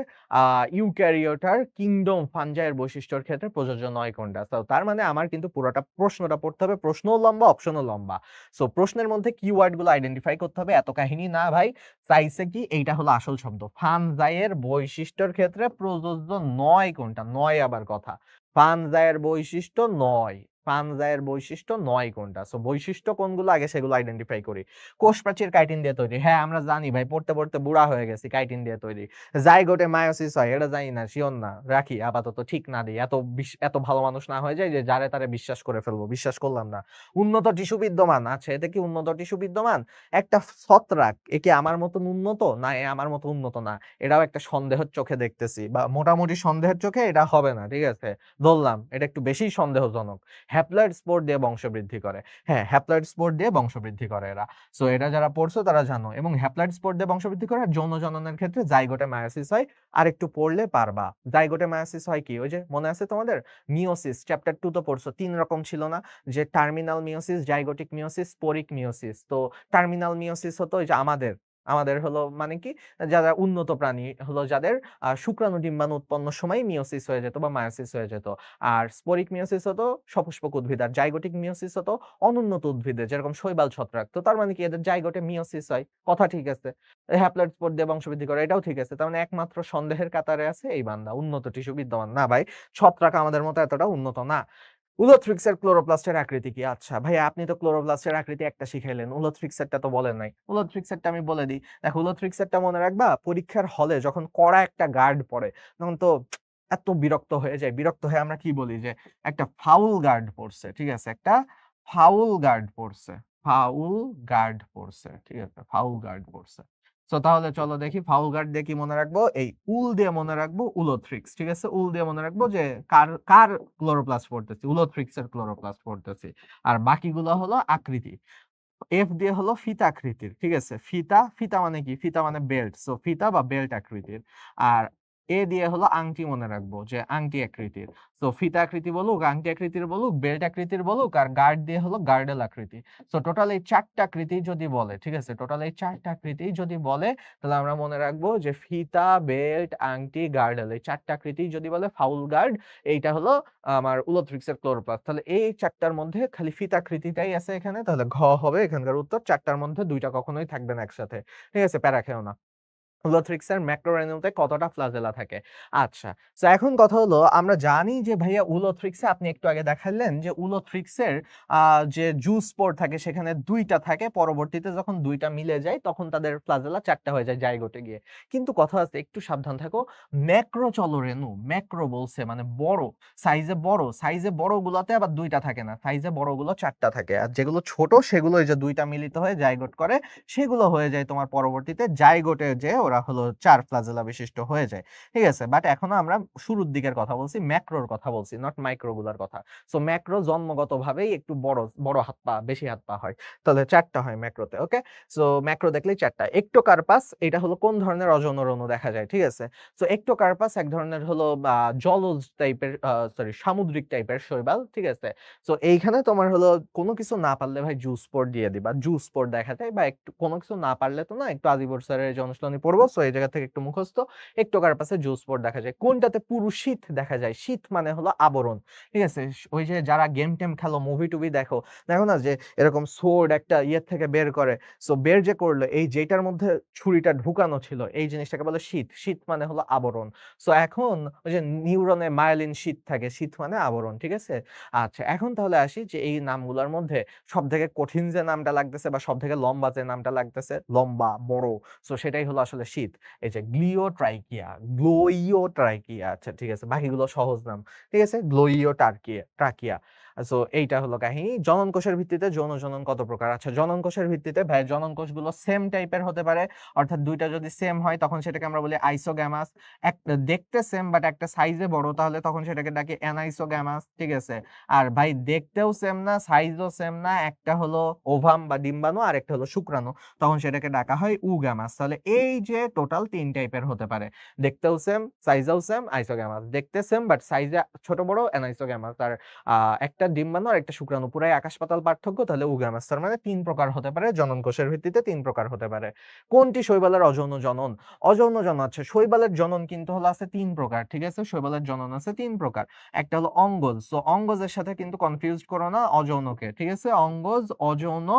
ইউক্যারিওটার কিংডম ফাঞ্জাইয়ের বৈশিষ্ট্যের ক্ষেত্রে প্রযোজ্য নয় কোনটা? তো তার মানে আমার কিন্তু পুরোটা প্রশ্নটা পড়তে হবে। প্রশ্নও লম্বা, অপশনও লম্বা। সো প্রশ্নের মধ্যে কিওয়ার্ড গুলো আইডেন্টিফাই করতে হবে। এত কাহিনী না ভাই। চাইছে কি? এইটা হলো আসল শব্দ। ফানজাইয়ের বৈশিষ্ট্যের ক্ষেত্রে প্রযোজ্য নয় কোনটা? নয় আবার কথা। ফানজাইয়ের বৈশিষ্ট্য নয়। ফানজাইয়ের বৈশিষ্ট্য নয় কোনটা? সো বৈশিষ্ট্য কোনগুলো আগে সেগুলো আইডেন্টিফাই করি। কোষ প্রাচীর কাইটিন দিয়ে তৈরি। হ্যাঁ, আমরা জানি ভাই, পড়তে পড়তে বুড়া হয়ে গেছি। কাইটিন দিয়ে তৈরি। জাইগোটে মায়োসিস হয়, এটা জানি না, শিওর না। রাখি আপাতত, ঠিক না দিই। এত ভালো মানুষ না হয়ে যায় যে যারে তারে বিশ্বাস করে ফেলবো। বিশ্বাস করলাম না। উন্নত টিস্যু বিদ্যমান। আচ্ছা, এতে কি উন্নত টিস্যু বিদ্যমান? একটা ছত্রাক, এ কি আমার মতন উন্নত? না, এ আমার মতো উন্নত না। এটাও একটা সন্দেহের চোখে দেখতেছি, বা মোটামুটি সন্দেহের চোখে এটা হবে না, ঠিক আছে? ধরলাম এটা একটু বেশিই সন্দেহজনক। হ্যাপ্লয়েড স্পোর দিয়ে বংশবৃদ্ধি করে। হ্যাঁ, হ্যাপ্লয়েড স্পোর দিয়ে বংশবৃদ্ধি করে এরা। সো এটা যারা পড়ছো তারা জানো। এবং হ্যাপ্লয়েড স্পোর দিয়ে বংশবৃদ্ধি করে, আর যৌন জননের ক্ষেত্রে জাইগোটে মায়োসিস হয়। আর একটু পড়লে পারবা। জাইগোটে মায়োসিস হয় কি? ওই যে মনে আছে তোমাদের? মিওসিস চ্যাপ্টার 2 তো পড়ছো। 3 রকম ছিল না? যে terminal meiosis, zygotic meiosis, sporic meiosis. তো টার্মিনাল মিওসিস হতো ওই যে আমাদের আমাদের হলো মানে কি, যারা উন্নত প্রাণী হলো, যাদের শুক্রাণু ডিম্বাণু উৎপন্ন সময় মিওসিস হয়ে যেত বা মায়োসিস হয়ে যেত। আর স্পোরিক মিওসিস হতো সপুষ্পক উদ্ভিদ, আর জাইগোটিক মিওসিস হতো অনুন্নত উদ্ভিদে, যেরকম শৈবাল ছত্রাক। তো তার মানে কি, এদের জাইগোটে মিওসিস হয়। কথা ঠিক আছে। হ্যাপ্লয়েড স্পোর দিয়ে বংশবৃদ্ধি করে, এটাও ঠিক আছে। তার মানে একমাত্র সন্দেহের কাতারে আছে এই বান্দা, উন্নত টিস্যু বিদ্যমান না ভাই। ছত্রাক আমাদের মতো এতটা উন্নত না। উলোথ্রিক্সের ক্লোরোপ্লাস্টের আকৃতি কি? আচ্ছা ভাইয়া, আপনি তো ক্লোরোপ্লাস্টের আকৃতি একটা শিখাইলেন, উলোথ্রিক্সেরটা তো বলেন নাই। উলোথ্রিক্সেরটা আমি বলে দিই। দেখো, উলোথ্রিক্সেরটা মনে রাখবা, পরীক্ষার হলে যখন কড়া একটা গার্ড পড়ে, তখন তো এত বিরক্ত হয়ে যায়। বিরক্ত হয়ে আমরা কি বলি? যে একটা ফাউল গার্ড পড়ছে, ঠিক আছে? একটা ফাউল গার্ড পড়ছে, ফাউল গার্ড পড়ছে, ঠিক আছে? ফাউল গার্ড পড়ছে। তো তাহলে চলো দেখি, ফাউল গার্ড দিয়ে কি মনে রাখবো? এই উল দিয়ে মনে রাখবো উলোথ্রিক্স, ঠিক আছে? উল দিয়ে মনে রাখবো যে কার কার ক্লোরোপ্লাস্ট পড়তেছি, উলোথ্রিক্স এর ক্লোরোপ্লাস্ট পড়তেছি। আর বাকিগুলো হলো আকৃতি। এফ দিয়ে হলো ফিতা আকৃতির, ঠিক আছে? ফিতা, ফিতা মানে কি? ফিতা মানে বেল্ট। সো ফিতা বা বেল্ট আকৃতির। আর এ দিয়ে হলো আংটি মনে রাখবো, যে আংটি আকৃতির। সো ফিতা আকৃতি বলুক, আংটি আকৃতির বলুক, বেল্ট আকৃতির বলুক, আর গার্ড দিয়ে হলো গার্ডেল আকৃতি। সো টোটাল এই 4টা আকৃতি যদি বলে, ঠিক আছে? টোটাল এই 4টা আকৃতি যদি বলে, তাহলে আমরা মনে রাখবো যে ফিতা, বেল্ট, আংটি, গার্ডেল, এই 4টা আকৃতি যদি বলে ফাউল গার্ড, এইটা হলো আমার উলোথ্রিক্সের ক্লোরোপ্লাস্ট। তাহলে এই 4টার মধ্যে খালি ফিতাকৃতিটাই আছে এখানে, তাহলে ঘ হবে এখানকার উত্তর। 4টার মধ্যে 2টা কখনোই থাকবে না একসাথে, ঠিক আছে? প্যারা খেও না। উলোথ্রিক্সের ম্যাক্রোরেনুতে কতটা ফ্লাজেলা থাকে? আচ্ছা। সো এখন কথা হলো আমরা জানি যে ভাইয়া উলোথ্রিক্সে আপনি একটু আগে দেখাইলেন যে উলোথ্রিক্সের আ যে জুস স্পোর থাকে সেখানে ২ টা থাকে। পরবর্তীতে যখন ২ টা মিলে যায় তখন তাদের ফ্লাজেলা ৪ টা হয়ে যায় জাইগোটে গিয়ে। কিন্তু কথা আছে একটু সাবধান থাকো। ম্যাক্রো চলরেণু, ম্যাক্রো বলছে মানে বড়, সাইজে বড়গুলাতে আবার ২ টা থাকে না। সাইজে বড়গুলো ৪ টা থাকে। আর যেগুলো ছোট সেগুলো এই যে ২ টা মিলিত হয়ে জাইগোট করে সেগুলো হয়ে যায় তোমার পরবর্তীতে জাইগোটে যেয়ে ওরা হলো ৪ ফ্লাজেলা বিশিষ্ট হয়ে যায়। ঠিক আছে? বাট এখনো আমরা শুরুর দিকের কথা বলছি, ম্যাক্রোর কথা বলছি, নট মাইক্রো গুলার কথা। সো ম্যাক্রো জন্মগতভাবেই একটু বড় হাত পা, বেশি হাত পা হয়। তাহলে ৪ টা হয় ম্যাক্রোতে। ওকে? সো ম্যাক্রো দেখলেই ৪ টা। একটোকার্পাস এটা হলো কোন ধরনের অজনর অণু দেখা যায়। ঠিক আছে? সো একটোকার্পাস এক ধরনের হলো জলজ টাইপের সরি সামুদ্রিক টাইপের শৈবাল। ঠিক আছে? সো এইখানে তোমার হলো কোন কিছু না পারলে ভাই জুস স্পোর দিয়ে দিবা। জুস স্পোর দেখা যায় বা একটু কোন কিছু না পারলে তো না একটু আজিবর স্যারের যে অনুশীলনী পড়বো। সো এই জায়গা থেকে একটু মুখস্থ। একটোকার্পাসে জুস স্পোর দেখা যায়। কোনটাতে পুরু শীত দেখা যায়? শীত মানে হলো আবরণ। ঠিক আছে? ওই যে যারা গেম-টেম খেলো, মুভি-টুভি দেখো, দেখো না যে এরকম সোর্ড একটা ইয়ের থেকে বের করে। সো বের যে করলো এই যেটার মধ্যে ছুরিটা ঢুকানো ছিল এই জিনিসটাকে বলে শীত। শীত মানে হলো আবরণ। সো এখন ওই যে নিউরনে মায়োলিন শীত থাকে। শীত মানে আবরণ। ঠিক আছে? আচ্ছা, এখন তাহলে আসি যে এই নামগুলার মধ্যে সবথেকে কঠিন যে নামটা লাগতেছে বা সবথেকে লম্বা যে নামটা লাগতেছে, লম্বা, বড়। সো সেটাই হলো আসলে শীত। এই যে গ্লোইওট্রাইকিয়া। আচ্ছা ঠিক আছে। বাকিগুলো সহজ নাম। ঠিক আছে? ট্রাকিয়া। সো এইটা হলো কাহিনী। জনন কোষের ভিত্তিতে যৌন জনন কত প্রকার? আচ্ছা জনন কোষের ভিত্তিতে ভাই জনন কোষগুলো সেম টাইপের হতে পারে। অর্থাৎ ২ টা যদি সেম হয় তখন সেটাকে আমরা বলি আইসোগ্যামাস। দেখতে সেম বাট একটা সাইজে বড় তাহলে তখন সেটাকে ডাকি অ্যানাইসোগ্যামাস। ঠিক আছে? আর ভাই দেখতেও সেম না, সাইজও সেম না। একটা হলো ওভাম বা ডিম্বাণু, আরেকটা হলো শুক্রাণু। তখন সেটাকে ডাকা হয় উগ্যামাস। তাহলে এই যে টোটাল ৩ টাইপের হতে পারে। দেখতেও সেম, সাইজেও সেম, আইসোগ্যামাস। দেখতে সেম বাট সাইজে ছোট বড় অ্যানাইসোগ্যামাস। আর আ একটা ডিম্বাণু আর একটা শুক্রাণু পুরাই আকাশ পাতাল পার্থক্য তাহলে উগ্যামাস। তার মানে ৩ প্রকার হতে পারে। জনন কোষের ভিত্তিতে ৩ প্রকার হতে পারে। কোনটি শৈবালের অযৌন জনন? অযৌন জনন আচ্ছা শৈবালের জনন কিন্তু হলো আছে ৩ প্রকার। ঠিক আছে? শৈবালের জনন আছে ৩ প্রকার। একটা হলো অঙ্গজ। সো অঙ্গজের সাথে কিন্তু কনফিউজড করো না অযৌনকে। ঠিক আছে? অঙ্গজ, অযৌন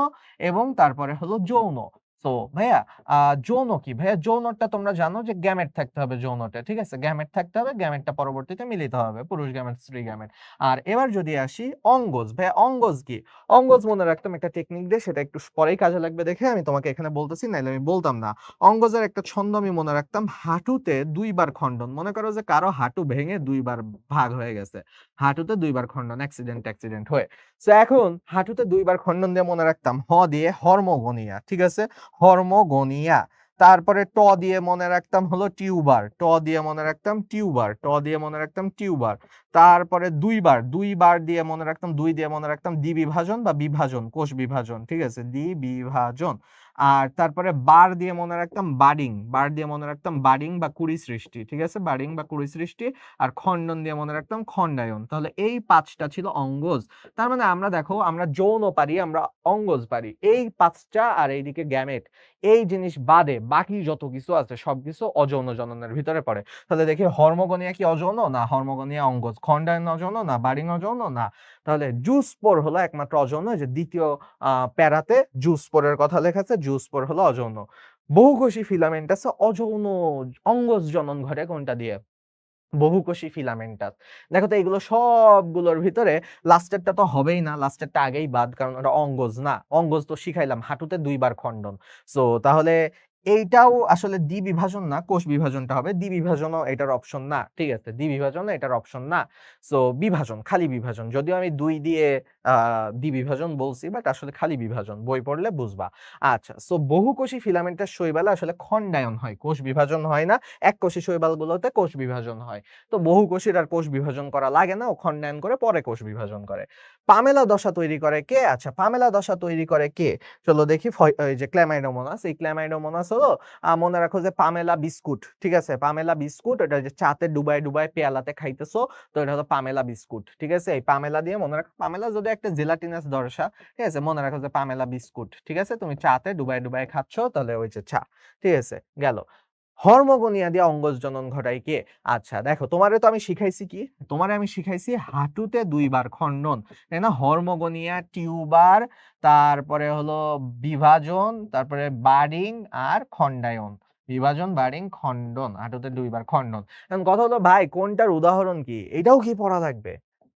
এবং তারপরে হলো যৌন। সো ভাইয়া আ যৌন কি? ভাইয়া যৌনটা তোমরা জানো যে গ্যামেট থাকতে হবে যৌনটা। ঠিক আছে? গ্যামেট থাকতে হবে। গ্যামেটটা পরবর্তীতে মিলিত হবে। পুরুষ গ্যামেট, স্ত্রী গ্যামেট। আর এবার যদি আসি অঙ্গজ। ভাইয়া অঙ্গজ কি? অঙ্গজ মনে রাখতাম একটা টেকনিক দিয়ে সেটা একটু পরেই কাজে লাগবে দেখে আমি তোমাকে এখানে বলতেছি নাইলে আমি বলতাম না। অঙ্গজের একটা ছন্দ আমি মনে রাখতাম হাঁটুতে ২ বার খণ্ডন। মনে করো যে কারো হাঁটু ভেঙে ২ বার ভাগ হয়ে গেছে। হাঁটুতে 2 বার খণ্ডন অ্যাক্সিডেন্ট হয়ে। সো এখন হাঁটুতে ২ বার খণ্ডন দিয়ে মনে রাখতাম দিয়ে হরমোগনিয়া। ঠিক আছে? হরমোগনিয়া। তারপরে দিয়ে মনে রাখতাম হলো টিউবার। দিয়ে মনে রাখতাম টিউবার। দিয়ে মনে রাখতাম টিউবার। তারপরে ২ বার দিয়ে মনে রাখতাম ২ দিয়ে মনে রাখতাম দ্বিবিভাজন বা বিভাজন, কোষ বিভাজন। ঠিক আছে? দ্বিবিভাজন। আর তারপরে দিয়ে মনে রাখতাম বার দিয়ে মনে রাখতাম বাডিং বা কুড়ি সৃষ্টি। ঠিক আছে? বাডিং বা কুড়ি সৃষ্টি। আর খণ্ডন দিয়ে মনে রাখতাম খণ্ডায়ন। তাহলে এই ৫ টা ছিল অঙ্গজ। তার মানে আমরা দেখো আমরা যৌন পারি, আমরা অঙ্গজ পারি। এই ৫ টা আর এইদিকে গ্যামেট। এই জিনিস বাদে বাকি যত কিছু আছে সবকিছু অযৌন জননের ভিতরে পড়ে। তাহলে দেখি হরমোগনিয়া কি অযৌন? না হরমোগনিয়া অঙ্গজ। খণ্ডায়ন অযৌন? না বাডিং অযৌন? না। তাহলে জুস্পোর হলো একমাত্র অযৌন যে দ্বিতীয় প্যারাতে জুস্পোরের কথা লেখা আছে। জুস্পোর হলো অযৌন। বহুকোষী ফিলামেন্টাসে অযৌন অঙ্গজ জনন ঘটে কোনটা দিয়ে? বহুকোষী ফিলামেন্টাস। দেখো তো এগুলো সবগুলোর ভিতরে লাস্টেরটা তো হবেই না। লাস্টেরটা আগেই বাদ। কারণ ওটা অঙ্গজ না। অঙ্গজ তো শিখাইলাম হাঁটুতে ২ বার খণ্ডন। সো তাহলে এইটাও আসলে দ্বিবিভাজন না, কোষ বিভাজনটা হবে। দ্বিবিভাজনও এটার অপশন না। ঠিক আছে? দ্বিবিভাজনও এটার অপশন না। সো বিভাজন, খালি বিভাজন। যদিও আমি ২ দিয়ে আ দ্বিবিভাজন বলছি বাট আসলে খালি বিভাজন। বই পড়লে বুঝবা। আচ্ছা সো বহুকোষী ফিলামেন্টাস শৈবালে আসলে খণ্ডায়ন হয়। কোষ বিভাজন হয় না। এককোষী শৈবালগুলোতে কোষ বিভাজন হয়। তো বহুকোষীর আর কোষ বিভাজন করা লাগে না। ও খণ্ডায়ন করে পরে কোষ বিভাজন করে। পামেলা দশা তৈরি করে কে? আচ্ছা পামেলা দশা তৈরি করে কে? চলো দেখি এই যে ক্ল্যামাইডোমোনাস। এই ক্ল্যামাইডোমোনাস হলো মনে রাখো যে পামেলা বিস্কুট। ঠিক আছে? পামেলা বিস্কুট এটা যে চাতে ডুবায় পেয়ালাতে খাইতেছো। তো এটা হলো পামেলা বিস্কুট। ঠিক আছে? এই পামেলা দিয়ে মনে রাখো পামেলা যদি একটা জেলাটিনাস দশা। ঠিক আছে? মনে রাখো যে পামেলা বিস্কুট। ঠিক আছে? তুমি চাতে ডুবায় খাচ্ছ তাহলে ওই যে চা। ঠিক আছে? গেল। হরমোগনিয়া দিয়ে অঙ্গজ জনন ঘটায় কে? আচ্ছা দেখো তোমারে তো আমি শিখাইছি কি? তোমারে আমি শিখাইছি হাঁটুতে ২ বার খণ্ডন। তাই না? হরমোগনিয়া, টিউবার, তারপরে হলো বিভাজন, তারপরে বাডিং আর খণ্ডায়ন। বিভাজন, বারিং, খণ্ডন, হাঁটুতে 2 বার খণ্ডন। এখন কথা হলো ভাই কোনটার উদাহরণ কি? এটাও কি পড়া লাগবে?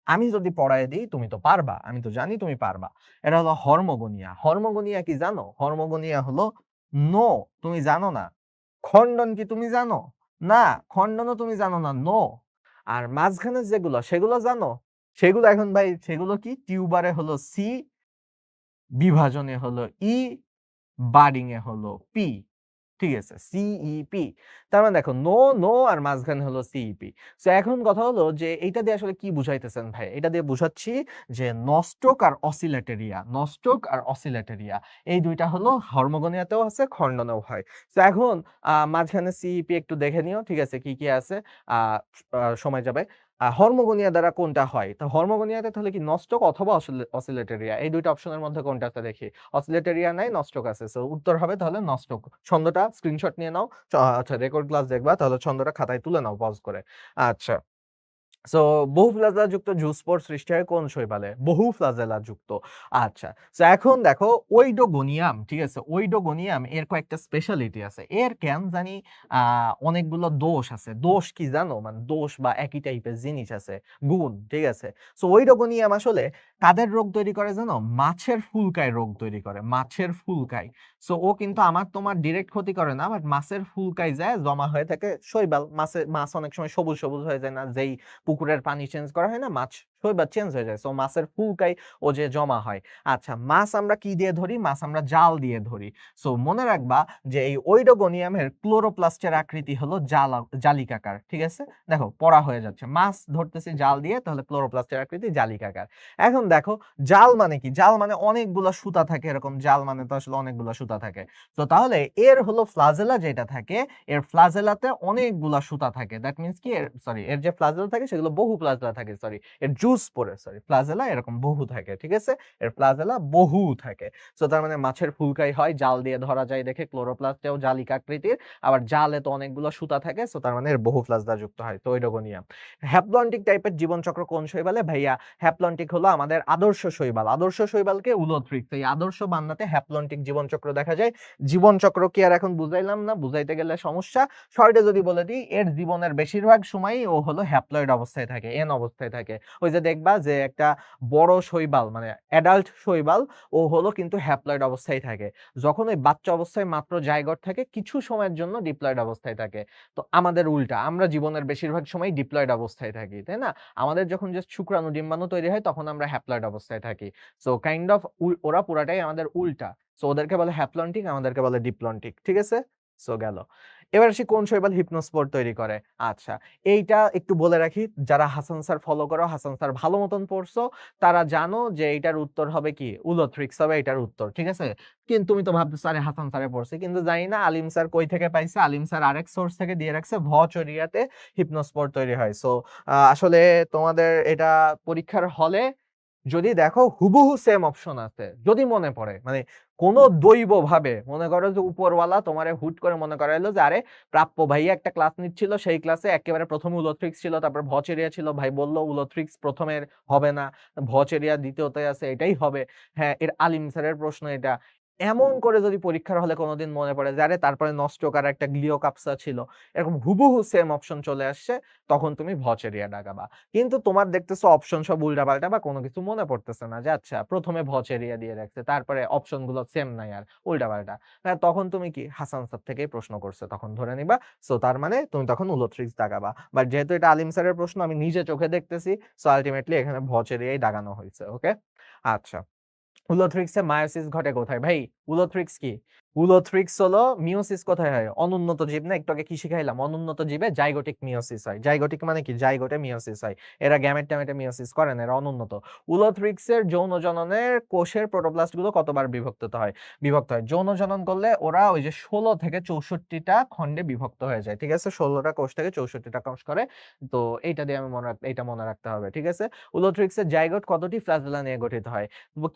আমি যদি পড়ায় দিই তুমি তো পারবা। আমি তো জানি তুমি পারবা। এটা হলো হরমোগোনিয়া। হরমোগোনিয়া কি জানো? হরমোগোনিয়া হলো নো, তুমি জানো না। খণ্ডন কি তুমি জানো? না, খণ্ডনও তুমি জানো না, নো। আর মাঝখানের যেগুলো সেগুলো জানো? সেগুলো এখন ভাই সেগুলো কি? টিউবারে হলো সি, বিভাজনে হলো ই, বারিং এ হলো পি। ঠিক আছে? সিইপি। তার মানে দেখো নো, নো আর মাঝখানে হলো সিইপি। সো এখন কথা হলো যে এইটা দিয়ে আসলে কি বুঝাইতেছেন ভাই? এটা দিয়ে বুঝাচ্ছি যে নস্টক আর অসিলেটরিয়া, নস্টক আর অসিলেটরিয়া এই ২ টা হলো হরমোগোনিয়াতেও আছে, খণ্ডনেও হয়। সো এখন মাঝখানে সিইপি একটু দেখে নিও। ঠিক আছে? কি, কি আছে? আ সময় যাবে। হরমোগোনিয়া দ্বারা কোনটা হয়? তো হরমোগোনিয়াতে তাহলে কি নস্টক অথবা অসিলেটরিয়া এই ২ টা অপশনের মধ্যে কোনটা আছে দেখি। অসিলেটরিয়া নাই, নস্টক আছে। সো উত্তর হবে তাহলে নস্টক। ছন্দটা স্ক্রিনশট নিয়ে নাও। আচ্ছা রেকর্ড ক্লাস দেখবা তাহলে ছন্দটা খাতায় তুলে নাও পজ করে। আচ্ছা। সো বহু ফ্লাজেলা যুক্ত জুস্পোর সৃষ্টি হয় কোন শৈবালে? বহু ফ্লাজেলা যুক্ত। আচ্ছা। সো এখন দেখো ওইডোগোনিয়াম, ঠিক আছে? ওইডোগোনিয়াম এর কয়েকটা স্পেশালিটি আছে। এর কেন জানি আ অনেকগুলো দোষ আছে। দোষ কি জানো? মানে দোষ বা একই টাইপের জিনিস আছে, গুণ, ঠিক আছে? সো ওইডোগোনিয়াম আসলে কাদের রোগ তৈরি করে জানো? মাছের ফুলকায় রোগ তৈরি করে। মাছের ফুলকায়। সো ও কিন্তু আমার তোমার ডিরেক্ট ক্ষতি করে না, বাট মাছের ফুলকায় যায় জমা হয়ে থাকে শৈবাল। মাছ অনেক সময় সবুজ, সবুজ হয়ে যায় না? যেই পুকুরের পানি চেঞ্জ করা হয় না? মাছ শৈবাল চেঞ্জ হয়ে যায়। সো মাছের ফুলকায় ও যে জমা হয়। আচ্ছা, মাছ আমরা কি দিয়ে ধরি? মাছ আমরা জাল দিয়ে ধরি। সো মনে রাখবা যে এই ওইডোগোনিয়ামের ক্লোরোপ্লাস্টের আকৃতি হলো জালিকাকার। ঠিক আছে? দেখো পড়া হয়ে যাচ্ছে। মাছ ধরতেছি জাল দিয়ে, তাহলে ক্লোরোপ্লাস্টের আকৃতি জালিকাকার। এখন দেখো জাল মানে কি? জাল মানে অনেকগুলা সুতা থাকে এরকম। জাল মানে তো আসলে অনেকগুলা সুতা থাকে। তো তাহলে এর হলো ফ্লাজেলা যেটা থাকে, এর ফ্লাজেলাতে অনেকগুলা সুতা থাকে। দ্যাট মিন্স কি এর যে ফ্লাজেলা থাকে সেগুলো বহু ফ্লাজেলা থাকে, সরি। এর জুস পড়ে, সরি। ফ্লাজেলা এরকম বহু থাকে, ঠিক আছে? এর ফ্লাজেলা বহু থাকে। সো তার মানে মাছের ফুলকাই হয়, জাল দিয়ে ধরা যায় দেখে ক্লোরোপ্লাস্টেও জালিকা আকৃতির। আবার জালে তো অনেকগুলো সুতা থাকে, সো তার মানে এর বহু ফ্লাজেলা যুক্ত হয়। তো ওইডোগোনিয়াম। হ্যাপ্লন্টিক টাইপের জীবনচক্র কোন শৈবালে? ভাইয়া হ্যাপ্লন্টিক হলো আমাদের আদর্শ শৈবাল। আদর্শ শৈবালকে উলোথ্রিক্স। এই আদর্শ বান্নাতে হ্যাপ্লন্টিক জীবনচক্র দেখা যায়। জীবনচক্র কি আর এখন বুঝাইলাম না? বুঝাইতে গেলে সমস্যা। শর্টে যদি বলে দিই, এর জীবনের বেশিরভাগ সময়ই ও হলো হ্যাপ্লয়েড অবস্থায় থাকে, এন অবস্থায় থাকে। ওই যে দেখবা যে একটা বড় শৈবাল মানে অ্যাডাল্ট শৈবাল ও হলো কিন্তু হ্যাপ্লয়েড অবস্থায় থাকে। যখন ওই বাচ্চা অবস্থায় মাত্র জাইগোট থাকে, কিছু সময়ের জন্য ডিপ্লয়েড অবস্থায় থাকে। তো আমাদের উল্টা, আমরা জীবনের বেশিরভাগ সময় ডিপ্লয়েড অবস্থায় থাকি, তাই না? আমাদের যখন জাস্ট শুক্রাণু ডিম্বাণু তৈরি হয় তখন আমরা হ্যাপ্লয়েড অবস্থায় থাকি। সো কাইন্ড অফ ওরা পুরাটাই আমাদের উল্টা। সো ওদেরকে বলে হ্যাপ্লন্টিক, আমাদেরকে বলে ডিপ্লন্টিক। ঠিক আছে? সো গেল। এবার আসি কোন শৈবাল হিপনোস্পোর তৈরি করে? আচ্ছা, এইটা একটু বলে রাখি, যারা হাসান স্যার ফলো করো, হাসান স্যার ভালো মতন পড়ছো, তারা জানো যে এইটার উত্তর হবে কি? উলোথ্রিক্স হবে এটার উত্তর। ঠিক আছে? কিন্তু তুমি তো ভাবতেছো আরে হাসান স্যারে পড়ছে। কিন্তু জানি না আলিম স্যার কই থেকে পাইছে। আলিম স্যার আরেক সোর্স থেকে দিয়ে রাখছে, ভচরিয়াতে হিপনোস্পোর তৈরি হয়। সো আসলে তোমাদের এটা পরীক্ষার হলে যদি দেখো হুবহু সেম অপশন আছে, যদি মনে পড়ে, মানে কোন দৈব ভাবে মনে করো যে উপরওয়ালা তোমারে হুট করে মনে করাইলো যে আরে প্রাপ্য ভাইয়া একটা ক্লাস নিচ্ছিল, সেই ক্লাসে একেবারে প্রথমে উলোথ্রিক্স ছিল, তারপর ভচেরিয়া ছিল, ভাই বলল উলোথ্রিক্স প্রথমের হবে না, ভচেরিয়া দ্বিতীয়তে আছে, এটাই হবে। হ্যাঁ, এর আলিম স্যারের প্রশ্ন এটা। এমন করে যদি পরীক্ষার হলে কোনোদিন মনে পড়ে যে আরে তারপরে নস্টকার একটা গ্লিওকাপসা ছিল, এরকম হুবহু সেম অপশন চলে আসছে, তখন তুমি ভচেরিয়া ডাকাবা। কিন্তু তোমার দেখতেছো অপশন সব উল্টাপাল্টা বা কোনো কিছু মনে পড়তেছে না যে আচ্ছা প্রথমে ভচেরিয়া দিয়ে রাখছে, তারপরে অপশন গুলো সেম নাই আর উল্টাপাল্টা। তখন তুমি কি হাসান স্যার থেকেই প্রশ্ন করছে তখন ধরে নিবা। সো তার মানে তুমি তখন উলোথ্রিক্স দাগাবা। বাট যেহেতু এটা আলিম স্যারের প্রশ্ন, আমি নিজে চোখে দেখতেছি, সো আলটিমেটলি এখানে ভচেরিয়াই দাগানো হয়েছে। ওকে? আচ্ছা। উলোথ্রিক্সে মায়োসিস ঘটে কোথায়? ভাই উলোথ্রিক্স কি? উলোথ্রিক্স হলো মিয়োসিস কোথায় হয়? অনুন্নত জীব না? একটু আগে কি শিখাইলাম? অনুন্নত জীবে জাইগোটিক মিয়োসিস হয়। জাইগোটিক মানে কি? জাইগোটে মিয়োসিস হয়। এরা গ্যামেট-ট্যামেটে মিয়োসিস করে না, এরা অনুন্নত। উলোথ্রিক্সের যৌন জননের কোষের প্রোটোপ্লাস্ট গুলো কতবার বিভক্ত হয়। যৌন জনন করলে ওরা ওই যে 16 থেকে 64 টা খণ্ডে বিভক্ত হয়ে যায়। ঠিক আছে? 16 টা কোষ থেকে 64 টা কোষ করে। তো এইটা দিয়ে আমি এইটা মনে রাখতে হবে। ঠিক আছে? উলোথ্রিক্সের জাইগোট কতটি ফ্লাজেলা নিয়ে গঠিত হয়?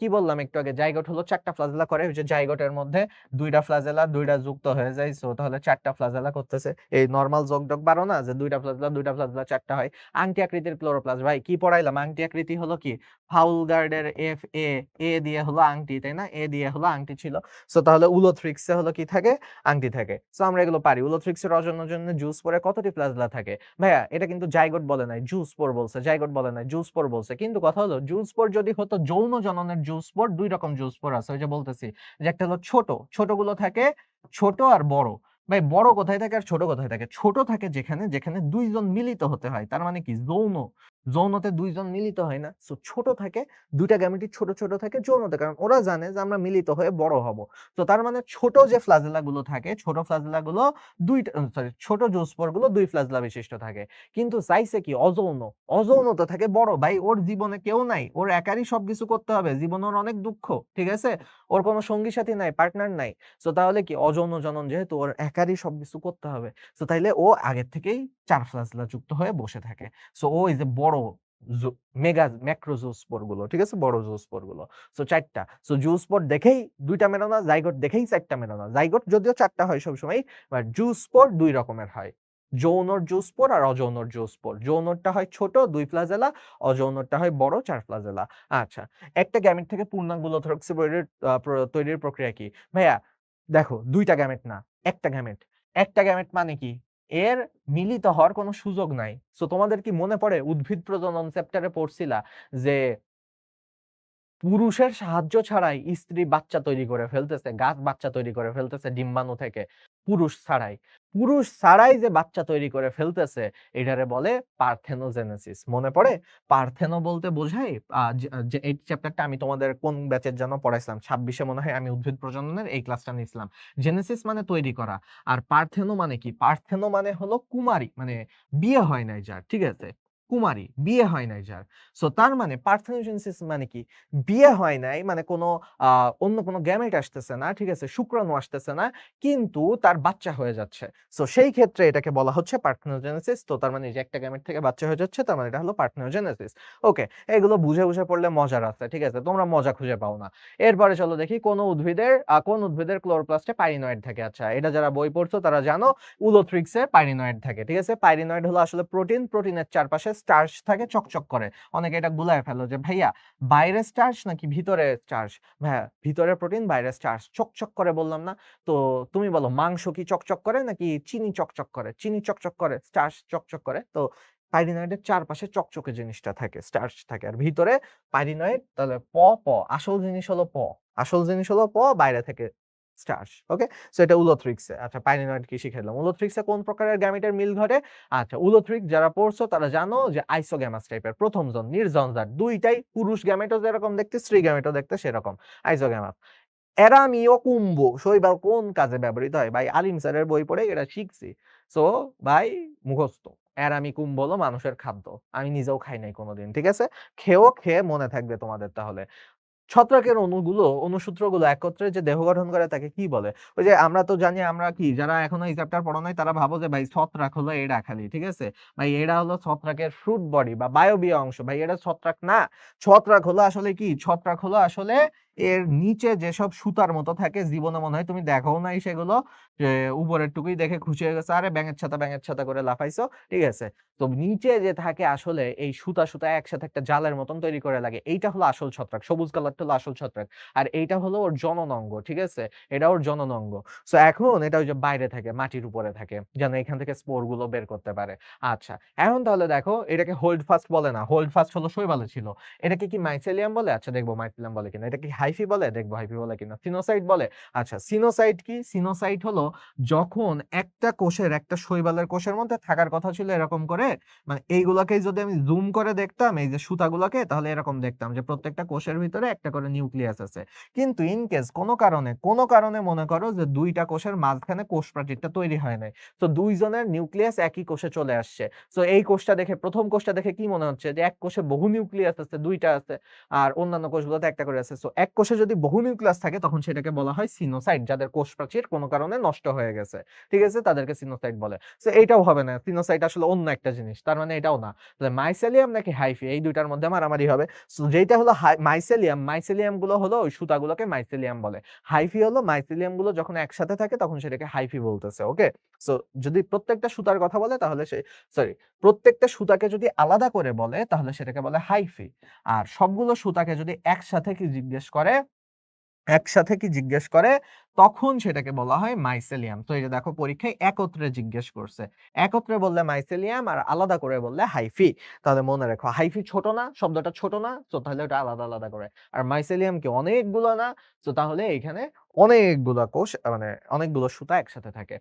কি বললাম একটু আগে? জাইগোট হলো 4টা ফ্লাজেলা করে, ওই যে জাইগোটের মধ্যে 2টা ফ্ল্যাজেলা 2টা যুক্ত হয়ে যায়, সো তাহলে 4টা ফ্ল্যাজেলা করতেছে। এই নরমাল যোগডক পারো না যে 2টা ফ্ল্যাজেলা 4টা হয়। আংটি আকৃতির ক্লোরোপ্লাস্ট, ভাই কি পড়াইলাম? আংটি আকৃতি হলো কি ফাউল গার্ডের এফ এ, এ দিয়ে হলো আংটি, তাই না? এ দিয়ে হলো আংটি ছিল। সো তাহলে উলোথ্রিক্সে হলো কি থাকে? আংটি থাকে। সো আমরা এগুলো পারি। উলোথ্রিক্সের অজনের জন্য জুস পরে কতটি ফ্ল্যাজেলা থাকে? ভাইয়া এটা কিন্তু জাইগোট বলে নাই, জুস স্পোর বলছে। জাইগোট বলে নাই, জুস স্পোর বলছে। কিন্তু কথা হলো জুস স্পোর যদি হতো যৌন জননের জুস স্পোর, দুই রকম জুস স্পোর আছে। ওই যে বলতেছি যে একটা হলো ছোটগুলো থাকে ছোট আর বড়। ভাই বড় কোথায় থাকে আর ছোট কোথায় থাকে? ছোট থাকে যেখানে যেখানে দুইজন মিলিত হতে হয়, তার মানে কি যৌনতে দুইজন মিলিত হয় না। সো ছোট থাকে, দুইটা গ্যামেটই ছোট থাকে যৌনতে, কারণ ওরা জানে যে আমরা মিলিত হয়ে বড় হব। তো তার মানে ছোট যে ফ্লাজেলা গুলো থাকে, ছোট ফ্লাজেলা গুলো দুইটা, সরি ছোট জুস্পোর গুলো 2 ফ্লাজেলা বিশিষ্ট থাকে। কিন্তু চাইছে কি অযৌন তো থাকে বড়। ভাই ওর জীবনে কেউ নাই, ওর একারই সবকিছু করতে হবে, জীবনে ওর অনেক দুঃখ, ঠিক আছে? ওর কোনো সঙ্গী সাথী নাই, পার্টনার নাই। সো তাহলে কি অযৌন জনন যেহেতু ওর একারই সবকিছু করতে হবে, সো তাইলে ও আগের থেকেই 4 ফ্লাজেলা যুক্ত হয়ে বসে থাকে। সো ও এই যে বড় মেগা ম্যাক্রো জুস্পোর গুলো, ঠিক আছে, বড় জুস্পোর গুলো। সো 4টা। সো জুস্পোর দেখেই 2টা মেলো না, জাইগোট দেখেই 4টা মেলো না। জাইগোট যদিও 4টা হয় সবসময়, বাট জুস্পোর 2 রকমের হয়। যৌনর জুস্পোর আর অযৌনর জুস্পোর। যৌনরটা হয় ছোট 2 ফ্লাজেলা, অযৌনরটা হয় বড় 4 ফ্লাজেলা। আচ্ছা, একটা গ্যামেট থেকে পূর্ণাঙ্গ উলোথ্রক্সিবয়েডের তৈরির প্রক্রিয়া কি? ভাইয়া দেখো 2টা গ্যামেট না, একটা গ্যামেট। একটা গ্যামেট মানে কি? এর মিলিত হওয়ার কোনো সুযোগ নাই। সো তোমাদের কি মনে পড়ে উদ্ভিদ প্রজনন চ্যাপ্টারে পড়ছিলা যে পুরুষের সাহায্য ছাড়াই স্ত্রী বাচ্চা তৈরি করে ফেলতেছে, গাছ বাচ্চা তৈরি করে ফেলতেছে ডিম্বাণু থেকে, পুরুষ ছাড়াই। পুরুষ ছাড়াই যে বাচ্চা তৈরি করে ফেলতেছে এটারে বলে পার্থেনোজেনেসিস। মনে পড়ে? পার্থেনো বলতে বোঝায় যে এই চ্যাপ্টারটা আমি তোমাদের কোন ব্যাচের জন্য পড়াইছিলাম, 26-এ মনে হয় আমি উদ্ভিদ প্রজননের এই ক্লাসটা নিয়েছিলাম। জেনেসিস মানে তৈরি করা, আর পার্থেনো মানে কি? পার্থেনো মানে হলো কুমারী, মানে বিয়ে হয় নাই যার, ঠিক আছে, কুমারী, বিয়ে হয় নাই যার। সো তার মানে পার্থেনোজেনেসিস মানে কি? বিয়ে হয় নাই মানে কোনো অন্য কোনো গ্যামেট আসতেছে না, ঠিক আছে, শুক্রাণু আসতেছে না, কিন্তু তার বাচ্চা হয়ে যাচ্ছে। সো সেই ক্ষেত্রে এটাকে বলা হচ্ছে পার্থেনোজেনেসিস। তো তার মানে যে একটা গ্যামেট থেকে বাচ্চা হয়ে যাচ্ছে, তার মানে এটা হলো পার্থেনোজেনেসিস। ওকে, এগুলো বুঝে পড়লে মজার আছে, ঠিক আছে, তোমরা মজা খুঁজে পাও না। এরপরে চলো দেখি কোন উদ্ভিদের ক্লোরোপ্লাস্টে পাইরিনয়েড থাকে। আচ্ছা, এটা যারা বই পড়ছো তারা জানো উলোথ্রিক্সে পাইরিনয়েড থাকে, ঠিক আছে। পাইরিনয়েড হলো আসলে প্রোটিনের চারপাশে স্টার্চ থাকে চকচক করে। অনেকে এটা গুলায় ফেলো যে ভাইয়া বাইরে স্টার্চ নাকি ভিতরে স্টার্চ? ভাইয়া ভিতরে প্রোটিন বাইরে স্টার্চ, চকচক করে বললাম না? তো তুমি বলো মাংস কি চকচক করে নাকি চিনি চকচক করে? চিনি চকচক করে, স্টার্চ চকচক করে। তো পাইরিনয়েডের চারপাশে চকচকে জিনিসটা থাকে, স্টার্চ থাকে, আর ভিতরে পাইরিনয়েড। তাহলে প আসল জিনিস হলো বাইরে থেকে স্টার্চ। ওকে, সো এটা উলোথ্রিক্সে। আচ্ছা, পাইরিনয়েড কি শিখাইলাম। উলোথ্রিক্সে কোন প্রকারের গ্যামেটের মিল ঘটে? আচ্ছা, উলোথ্রিক্স যারা পড়ছো তারা জানো যে আইসোগ্যামাস টাইপের, প্রথম জন নির্জন জাত, দুইটাই পুরুষ গ্যামেটও যেরকম দেখতে, স্ত্রী গ্যামেটও দেখতে সেরকম, আইসোগ্যামাস। অ্যারামিও কুম্ভো শৈবাল কোন কাজে ব্যবহৃত হয়? ভাই আলিম স্যারের বই পড়ে এটা শিখছি। সো ভাই মুখস্থ। অ্যারামি কুম্ভ হলো মানুষের খাদ্য। আমি নিজেও খাই নাই কোনোদিন, ঠিক আছে? খেয়ে মনে থাকবে তোমাদের তাহলে। ছত্রাকের অনুসূত্রগুলো একত্রে যে দেহ গঠন করে তাকে কি বলে? ওই যে আমরা তো জানি, আমরা কি যারা এখনো এই চ্যাপ্টার পড়ো নাই তারা ভাবো যে ভাই ছত্রাক হলো এরা খালি, ঠিক আছে? ভাই এরা হলো ছত্রাকের ফ্রুট বডি বা বায়বীয় অংশ। ভাই এটা ছত্রাক না। ছত্রাক হলো আসলে কি? ছত্রাক হলো আসলে এর নিচে যেসব সুতার মতো থাকে, জীবনে মনে হয় তুমি দেখোও নাই সেগুলো, যে উপরের টুকুই দেখে খুশি হয়ে গেছে, আরে ব্যাঙের ছাতা করে লাফাইছো, ঠিক আছে? তো নিচে যে থাকে আসলে এই সুতা একসাথে একটা জালের মতন তৈরি করে লাগে, এইটা হলো আসল ছত্রাক। সবুজ কালারটা হলো আসল ছত্রাক। আর এইটা হলো ওর জনন অঙ্গ, ঠিক আছে? এটা ওর জনন অঙ্গ। সো এখন এটা ওই যে বাইরে থাকে, মাটির উপরে থাকে, যেন এখান থেকে স্পোর গুলো বের করতে পারে। আচ্ছা, এখন তাহলে দেখো এটাকে হোল্ড ফাস্ট বলে না, হোল্ড ফাস্ট হলো শৈবালে ছিল। এটাকে কি মাইসেলিয়াম বলে? আচ্ছা দেখবো মাইসেলিয়াম বলে কিনা। এটা কি হাইফি বলে? দেখবো হাইফি বলে কিনা। সিনোসাইট বলে? আচ্ছা, সিনোসাইট কি? সিনোসাইট হলো যখন একটা কোষের, একটা শৈবালের কোষের মধ্যে থাকার কথা ছিল এরকম করে, মানে এইগুলাকে যদি আমি জুম করে দেখতাম, এই যে সুতাগুলোকে, তাহলে এরকম দেখতাম যে প্রত্যেকটা কোষের ভিতরে একটা করে নিউক্লিয়াস আছে। কিন্তু ইন কেস কোনো কারণে মনে করো যে দুইটা কোষের মাঝখানে কোষ প্রাচীরটা তৈরি হয় নাই, তো দুইজনের নিউক্লিয়াস একই কোষে চলে আসছে। তো এই কোষটা দেখে, প্রথম কোষটা দেখে কি মনে হচ্ছে? যে এক কোষে বহু নিউক্লিয়াস আছে, দুইটা আছে, আর অন্যান্য কোষগুলোতে একটা করে আছে। সো এক কোষে যদি বহু নিউক্লিয়াস থাকে তখন সেটাকে বলা হয় সিনোসাইট, যাদের কোষ প্রাচীর কোনো কারণে নষ্ট হয়ে গেছে, ঠিক আছে, তাদেরকে সিনোসাইট বলে। সো এইটাও হবে না, সিনোসাইট আসলে অন্য একটা জিনিস, তার মানে এটাও না। তাহলে মাইসেলিয়াম নাকি হাইফি, এই দুইটার মধ্যে মারামারি হবে। সো যেটা হলো মাইসেলিয়াম, মাইসেলিয়াম গুলো হলো ওই সুতাগুলোকে মাইসেলিয়াম বলে। হাইফি হলো মাইসেলিয়াম গুলো যখন একসাথে থাকে তখন সেটাকে হাইফি বলতেছে। ওকে, সো যদি প্রত্যেকটা সুতার কথা বলে তাহলে সরি, প্রত্যেকটা সুতাকে যদি আলাদা করে বলে তাহলে সেটাকে বলে হাইফি। আর সবগুলো সুতাকে যদি একসাথে কি জিজ্ঞেস করে তখন সেটাকে বলা হয় মাইসেলিয়াম। তো এই যে দেখো পরীক্ষায় একত্রে জিজ্ঞেস করছে, একত্রে বললে মাইসেলিয়াম আর আলাদা করে বললে হাইফি। তাহলে মনে রাখো হাইফি ছোট না, শব্দটা ছোট না, তো তাহলে ওটা আলাদা আলাদা করে। আর মাইসেলিয়াম কি অনেকগুলো না, তো তাহলে এখানে অনেকগুলো কোষ মানে অনেকগুলো সুতা একসাথে থাকে।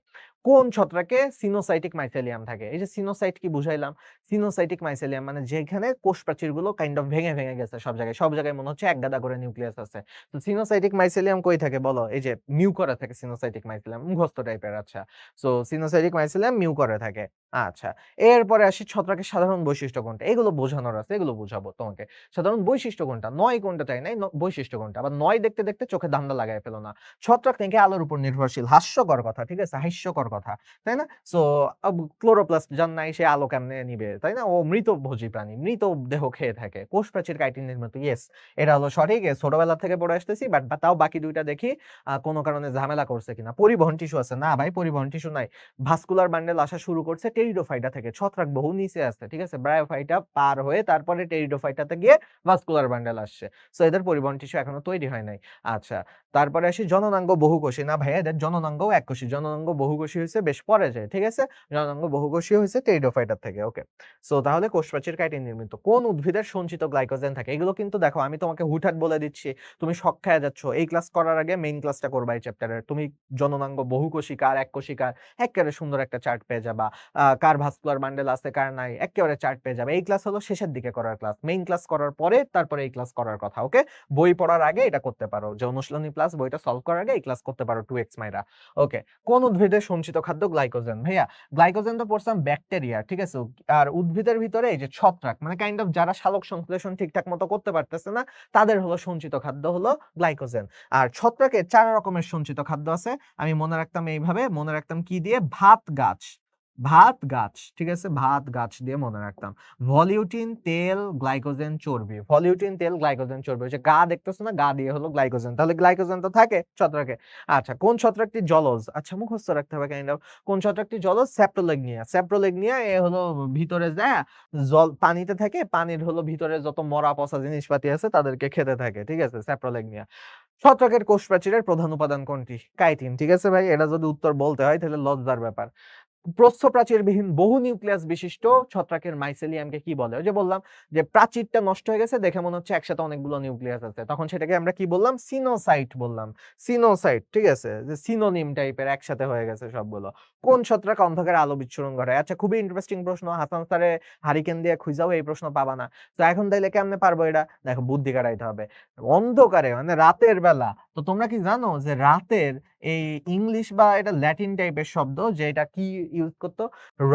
কোন ছত্রাকে সিনোসাইটিক মাইসেলিয়াম থাকে? এই যে সিনোসাইট কি বুঝাইলাম, সিনোসাইটিক মাইসেলিয়াম মানে যেখানে কোষ প্রাচীরগুলো কাইন্ড অফ ভেঙে ভেঙে গেছে, সব জায়গায় মনে হচ্ছে এক গাদা করে নিউক্লিয়াস আছে। তো সিনোসাইটিক মাইসেলিয়াম কই থাকে বলো? এই যে মিউকরে থাকে সিনোসাইটিক মাইসেলিয়াম, মুখস্থ টাইপের। আচ্ছা, সো সিনোসাইটিক মাইসেলিয়াম মিউকরে থাকে। আচ্ছা, এরপরে আসি ছত্রাকের সাধারণ বৈশিষ্ট্য কোনটা, এগুলো বোঝানোর আছে, এগুলো বুঝাবো তোমাকে। সাধারণ বৈশিষ্ট্য কোনটা, নয় কোনটা চাই নাই, বৈশিষ্ট্য কোনটা। আবার নয় দেখতে দেখতে চোখে ধান্দা লাগায় ফেলো না। ছত্রাক নাকি আলোর উপর নির্ভরশীল, হাস্যকর কথা, ঠিক আছে, হাস্যকর কথা, তাই না? সো ক্লোরোপ্লাস্ট যার নাই সে আলো কেমনে নিবে, তাই না? ও মৃতভোজী প্রাণী, মৃত দেহ খেয়ে থাকে, কোষ প্রাচীর কাইটিন নির্মিত। ইয়েস, এটা হলো সঠিক, ছোটবেলা থেকে পড়ে আসতেছি, বাট তাও বাকি দুইটা দেখি কোনো কারণে ঝামেলা করছে কিনা। পরিবহন টিস্যু আছে না ভাই, পরিবহন টিস্যু নাই। ভাস্কুলার বান্ডেল আসা শুরু করছে টেরিডোফাইটা থেকে, ছত্রাক বহু নিচে আছে, ঠিক আছে, ব্রায়োফাইটা পার হয়ে তারপরে টেরিডোফাইটাতে গিয়ে ভাস্কুলার বান্ডেল আসছে। সো এদের পরিবহন টিস্যু এখনো তৈরি হয় নাই। আচ্ছা, তারপরে আসি জননাঙ্গ বহুকোষী। না ভাই, এদের জননাঙ্গও এককোষী, জননাঙ্গ বহুকোষী হয়েছে বেশ পরে যায়, ঠিক আছে, জননাঙ্গ বহুকোষী হয়েছে টেরিডোফাইটার থেকে। ওকে, সো তাহলে কোষ প্রাচীর কাইটিন নির্মিত। কোন উদ্ভিদের সঞ্চিত গ্লাইকোজেন থাকে? এগুলো কিন্তু দেখো আমি তোমাকে হুটহাট বলে দিচ্ছি, তুমি শক খায়া যাচ্ছ। এই ক্লাস করার আগে মেইন ক্লাসটা করবা এই চ্যাপ্টারের, তুমি জননাঙ্গ বহুকোষী কার এককোষী কার একেবারে সুন্দর একটা চার্ট পেয়ে যাবা। কার ভাস্কুলার বান্ডেল আছে কার নাই একেবারে চার্ট পেয়ে যাবে। এই ক্লাস হলো শেষের দিকে করার ক্লাস, মেইন ক্লাস করার পরে তারপরে এই ক্লাস করার কথা। ওকে, বই পড়ার আগে এটা করতে পারো, যে অনুশীলনী প্লাস বইটা সলভ করার আগে এই ক্লাস করতে পারো 2x মাইরা। ওকে, কোন উদ্ভিদের সঞ্চিত খাদ্য গ্লাইকোজেন? ভাইয়া গ্লাইকোজেন তো পড়ছিলাম ব্যাকটেরিয়া, ঠিক আছে, আর উদ্ভিদের ভিতরে এই যে ছত্রাক মানে কাইন্ড অফ যারা সালোক সংশ্লেষণ ঠিকঠাক মতো করতে পারতেছে না তাদের হলো সঞ্চিত খাদ্য হলো গ্লাইকোজেন। আর ছত্রাকের 4 রকমের সঞ্চিত খাদ্য আছে, আমি মনে রাখতাম এইভাবে, মনে রাখতাম কি দিয়ে, ভাত গাছ, ঠিক আছে, ভাত গাছ দিয়ে মনে রাখতাম। ভলিউটিন, তেল, গ্লাইকোজেন, চর্বি। ভলিউটিন, তেল, গ্লাইকোজেন, চর্বি, হচ্ছে গা দেখতেছো না, গা দিয়ে হলো গ্লাইকোজেন, তাহলে গ্লাইকোজেন তো থাকে ছত্রাকে। আচ্ছা, কোন ছত্রাকটি জলজ? আচ্ছা, মুখস্থ রাখতে হবে কাইন্ড অফ। কোন ছত্রাকটি জলজ? স্যাপ্রোলেগনিয়া এ হলো ভিতরে যায় জল পানিতে থাকে, পানির হলো ভিতরে যত মরা পচা জিনিসপাতি আছে তাদেরকে খেতে থাকে, ঠিক আছে, স্যাপ্রোলেগনিয়া। ছত্রাকের কোষ প্রাচীরের প্রধান উপাদান কোনটি? কাইটিন, ঠিক আছে ভাই, এটা যদি উত্তর বলতে হয় তাহলে লজ্জার ব্যাপার। প্রস্থপ্রাচীরবিহীন বহু নিউক্লিয়াস বিশিষ্ট ছত্রাকের মাইসেলিয়ামকে কি বলে? ওই যে বললাম যে প্রাচীরটা নষ্ট হয়ে গেছে দেখে মনে হচ্ছে একসাথে অনেকগুলো নিউক্লিয়াস আছে, তখন সেটাকে আমরা কি বললাম? সিনোসাইট বললাম। সিনোসাইট, ঠিক আছে, যে সিনোনিম টাইপের একসাথে হয়ে গেছে সবগুলো। কোন ছত্রাক অন্ধকারে আলো বিচ্ছুরণ ঘটায়? আচ্ছা, খুবই ইন্টারেস্টিং প্রশ্ন, হাসান স্যারে হারিকেন দিয়ে খুঁজাও এই প্রশ্ন পাবা না। তো এখন তাইলে কেমনে পারবো এটা? দেখো, বুদ্ধি কাটাইতে হবে। অন্ধকারে মানে রাতের বেলা, তো তোমরা কি জানো যে রাতের এই ইংলিশ বা এটা ল্যাটিন টাইপের শব্দ, যে এটা কি ইউজ করতো,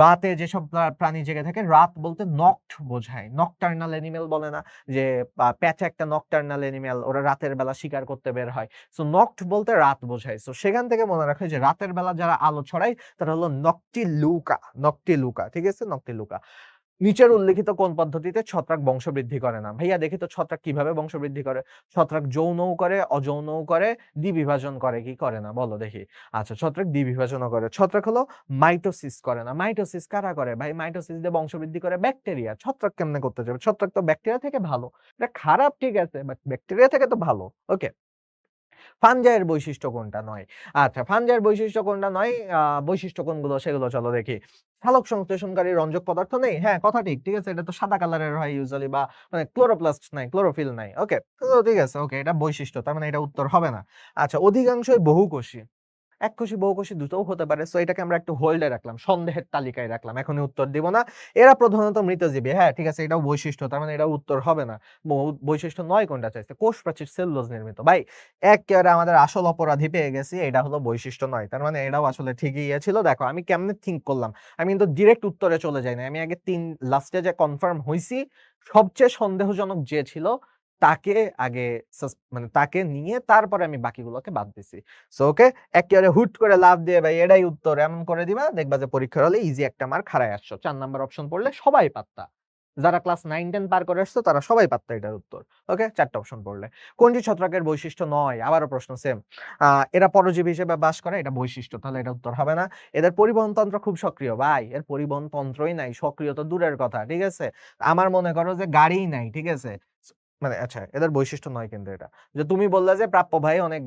রাতে যেসব প্রাণী জেগে থাকে, রাত বলতে নক্ট বোঝায়, নকটার্নাল এনিমেল বলে না, যে প্যাঁচা একটা নকটার্নাল এনিমেল, ওরা রাতের বেলা শিকার করতে বের হয়। সো নক্ট বলতে রাত বোঝায়। সো সেখান থেকে মনে রাখো যে রাতের বেলা যারা আলো ছড়ায় তারা হলো নকটিলুকা, ঠিক আছে, নকটিলুকা। নিচের উল্লেখিত কোন পদ্ধতিতে ছত্রাক বংশবৃদ্ধি করে না? ভাইয়া দেখি তো ছত্রাক কিভাবে বংশবৃদ্ধি করে? ছত্রাক যৌনও করে, অযৌনও করে, দ্বিবিভাজন করে কি করে না বলো দেখি। আচ্ছা, ছত্রাক দ্বিবিভাজনও করে। ছত্রাক হলো মাইটোসিস করে না। মাইটোসিস কারা করে ভাই? মাইটোসিস দিয়ে বংশবৃদ্ধি করে ব্যাকটেরিয়া। ছত্রাক কেমনে করতে যাবে? ছত্রাক তো ব্যাকটেরিয়া থেকে ভালো। এটা খারাপ ঠিক আছে, বাট ব্যাকটেরিয়া থেকে তো ভালো। ওকে, ফানজাইয়ের বৈশিষ্ট্য কোনটা নয়? আচ্ছা, ফানজাইয়ের বৈশিষ্ট্য কোনটা নয়, বৈশিষ্ট্য কোনগুলো সেগুলো চলো দেখি। সালোক সংশ্লেষণকারী রঞ্জক পদার্থ নেই, হ্যাঁ কথা ঠিক, ঠিক আছে, এটা তো সাদা কালারের হয় ইউজুয়ালি, বা মানে ক্লোরোপ্লাস্ট নাই, ক্লোরোফিল নাই। ওকে, তো ঠিক আছে, ওকে, এটা বৈশিষ্ট্য, তার মানে এটা উত্তর হবে না। আচ্ছা, অধিকাংশই বহুকোষী, এককোষী বহুকোষী দুটোও হতে পারে, সো এটাকে আমরা একটু হোল্ডে রাখলাম, সন্দেহের তালিকায় রাখলাম, এখনই উত্তর দিব না। এরা প্রধানত মৃতজীবী, হ্যাঁ ঠিক আছে, এটাও বৈশিষ্ট্য, তার মানে এটা উত্তর হবে না। বৈশিষ্ট্য নয় কোনটা চাইছে? কোষ প্রাচীর সেলুলোজ নির্মিত। ভাই একেবারে আমাদের আসল অপরাধী পেয়ে গেছি, এটা হলো বৈশিষ্ট্য নয়, তার মানে এটাও আসলে ঠিকই ছিল। দেখো আমি কেমনে থিঙ্ক করলাম, আমি কিন্তু ডিরেক্ট উত্তরে চলে যাই না, আমি আগে লাস্টে যে কনফার্ম হইছি সবচেয়ে সন্দেহজনক যে ছিল তাকে আগে মানে তাকে নিয়ে তারপরে আমি বাকিগুলোকে বাদ দিছি। সো ওকে, একেবারে হুট করে লাফ দিয়ে ভাই এটাই উত্তর এমন করে দিবা, দেখবা যে পরীক্ষার হলে ইজি একটা মার্ক হারায় আসছো। ৪ নাম্বার অপশন পড়লে সবাই পারতা। যারা ক্লাস 9-10 পার করে আসছো তারা সবাই পারতা এটার উত্তর। ওকে, ৪ টা অপশন পড়লে। কোনটি ছত্রাকের বৈশিষ্ট্য নয়? আবারও প্রশ্ন সেম। এরা পরজীবী হিসেবে বাস করে, এটা বৈশিষ্ট্য, তাহলে এটা উত্তর হবে না। এদের পরিবহন তন্ত্র খুব সক্রিয়, ভাই এর পরিবহন তন্ত্রই নাই, সক্রিয় তো দূরের কথা, ঠিক আছে? আমার মনে করো যে গাড়িই নাই, ঠিক আছে? মানে আচ্ছা, এদের বৈশিষ্ট্য নয় কিন্তু এটা। যে তুমি বললা যে প্রাপ্য ভাই অনেক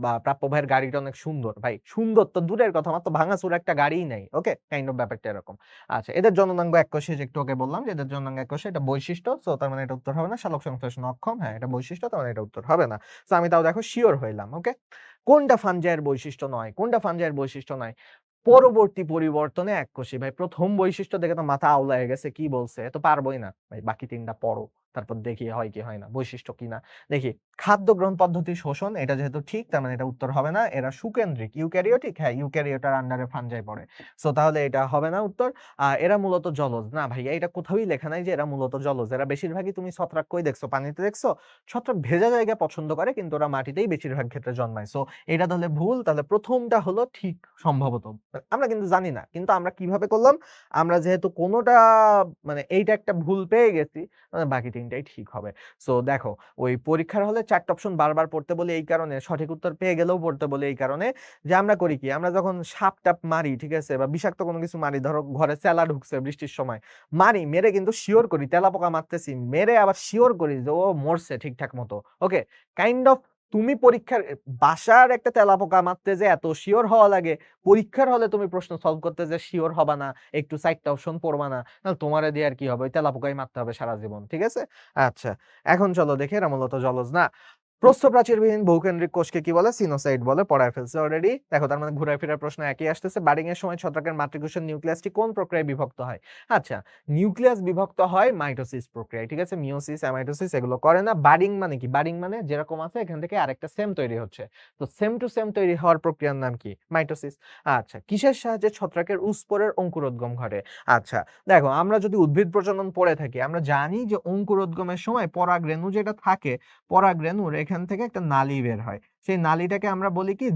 বা প্রাপ্য ভাইয়ের গাড়িটা অনেক সুন্দর। ভাই সুন্দর তো দূরের কথা, আমার তো ভাঙাচোরা একটা গাড়িই নাই। ওকে, কাইন্ড অফ ব্যাপারটা এরকম। আচ্ছা, এদের জননাঙ্গ এককোষী, যে একটু আগে বললাম যে এদের জননাঙ্গ এককোষী, এটা বৈশিষ্ট্য। সো তার মানে এটা উত্তর হবে না। সালোক সংশ্লেষণ অক্ষম, হ্যাঁ এটা বৈশিষ্ট্য, তার মানে এটা উত্তর হবে না। সো আমি তাও দেখো শিওর হইলাম। ওকে, কোনটা ফানজাইয়ের বৈশিষ্ট্য নয়? কোনটা ফানজাইয়ের বৈশিষ্ট্য নয়? পরবর্তী পরিবর্তনে এককোষী। ভাই প্রথম বৈশিষ্ট্য দেখে তো মাথা আউলায় গেছে, কি বলছে, এ তো পারবোই না ভাই। বাকি তিনটা পড়ো, তারপর দেখি হয় কি হয় না, বৈশিষ্ট্য কিনা দেখি। খাদ্য গ্রহণ পদ্ধতি শোষণ, এটা যেহেতু ঠিক তার মানে এটা উত্তর হবে না। এরা সুকেন্দ্রিক, ইউক্যারিওটিক, হ্যাঁ ইউক্যারিওটার আন্ডারে ফানজাই পড়ে। সো তাহলে এটা হবে না উত্তর। এরা মূলত জলজ না ভাইয়া, এটা কোথাওই লেখা নাই যে এরা মূলত জলজ। এরা বেশিরভাগই, তুমি ছত্রাক কই দেখছো? পানিতে দেখছো? ছত্রাক ভেজা জায়গা পছন্দ করে, কিন্তু ওরা মাটিতেই বেশিরভাগ ক্ষেত্রে জন্মায়। সো এটা তাহলে ভুল। তাহলে প্রথমটা হলো ঠিক সম্ভবত। আমরা কিন্তু জানি না, কিন্তু আমরা কিভাবে করলাম, আমরা যেহেতু কোনোটা মানে এইটা একটা ভুল পেয়ে গেছি, মানে বাকি তিনটাই ঠিক হবে। সো দেখো, ওই পরীক্ষার হলে 4টা অপশন বারবার পড়তে বলি এই কারণে, সঠিক উত্তর পেয়ে গেলেও পড়তে বলি এই কারণে, যে আমরা করি কি, আমরা যখন সাপ টাপ মারি, ঠিক আছে, বা বিষাক্ত কোনো কিছু মারি, ধরো ঘরে চেলা ঢুকছে বৃষ্টির সময়, মারি, মেরে কিন্তু শিওর করি তেলাপোকা মারতেছি, মেরে আবার শিওর করি যে ও মরছে ঠিকঠাক মতো। ওকে, কাইন্ড অফ তুমি পরীক্ষার বাসার একটা তেলাপোকা মারতে যে এত শিওর হওয়া লাগে, পরীক্ষার হলে তুমি প্রশ্ন সলভ করতে যে শিওর হবা না, একটু 4টা অপশন পড়বা না, তাহলে তোমারে দিয়ে আর কি হবে? ওই তেলাপোকাই মারতে হবে সারা জীবন, ঠিক আছে? আচ্ছা, এখন চলো দেখি এরা মূলত জলজ না। প্রস্থপ্রাচীরবিহীন বহুকেন্দ্রিক কোষকে কি বলে? সিনোসাইট বলে। পড়ায় ফেলছে অলরেডি। দেখো তার মানে ঘুরে ফিরে প্রশ্ন একই আসতেছে। বার্ডিং এর সময় ছত্রাকের মাতৃকোষের নিউক্লিয়াসটি কোন প্রক্রিয়ায় বিভক্ত হয়? আচ্ছা, নিউক্লিয়াস বিভক্ত হয় মাইটোসিস প্রক্রিয়ায়, ঠিক আছে? মিওসিস, অ্যামাইটোসিস এগুলো করে না। বার্ডিং মানে কি? বার্ডিং মানে যেরকম আছে এখান থেকে আরেকটা সেম তৈরি হচ্ছে। তো সেম টু সেম তৈরি হওয়ার প্রক্রিয়ার নাম কি? মাইটোসিস। আচ্ছা, কিসের সাহায্যে ছত্রাকের উস্পোরের অঙ্কুরোদ্গম ঘটে? আচ্ছা, দেখো আমরা যদি উদ্ভিদ প্রজনন পড়ে থাকি, আমরা জানি যে অঙ্কুরোদ্গমের সময় পরাগরেণু যেটা থাকে, পরাগরেণুর এখান থেকে একটা নালী বের হয়। সেই নালীটাকে আমরা বলি কি?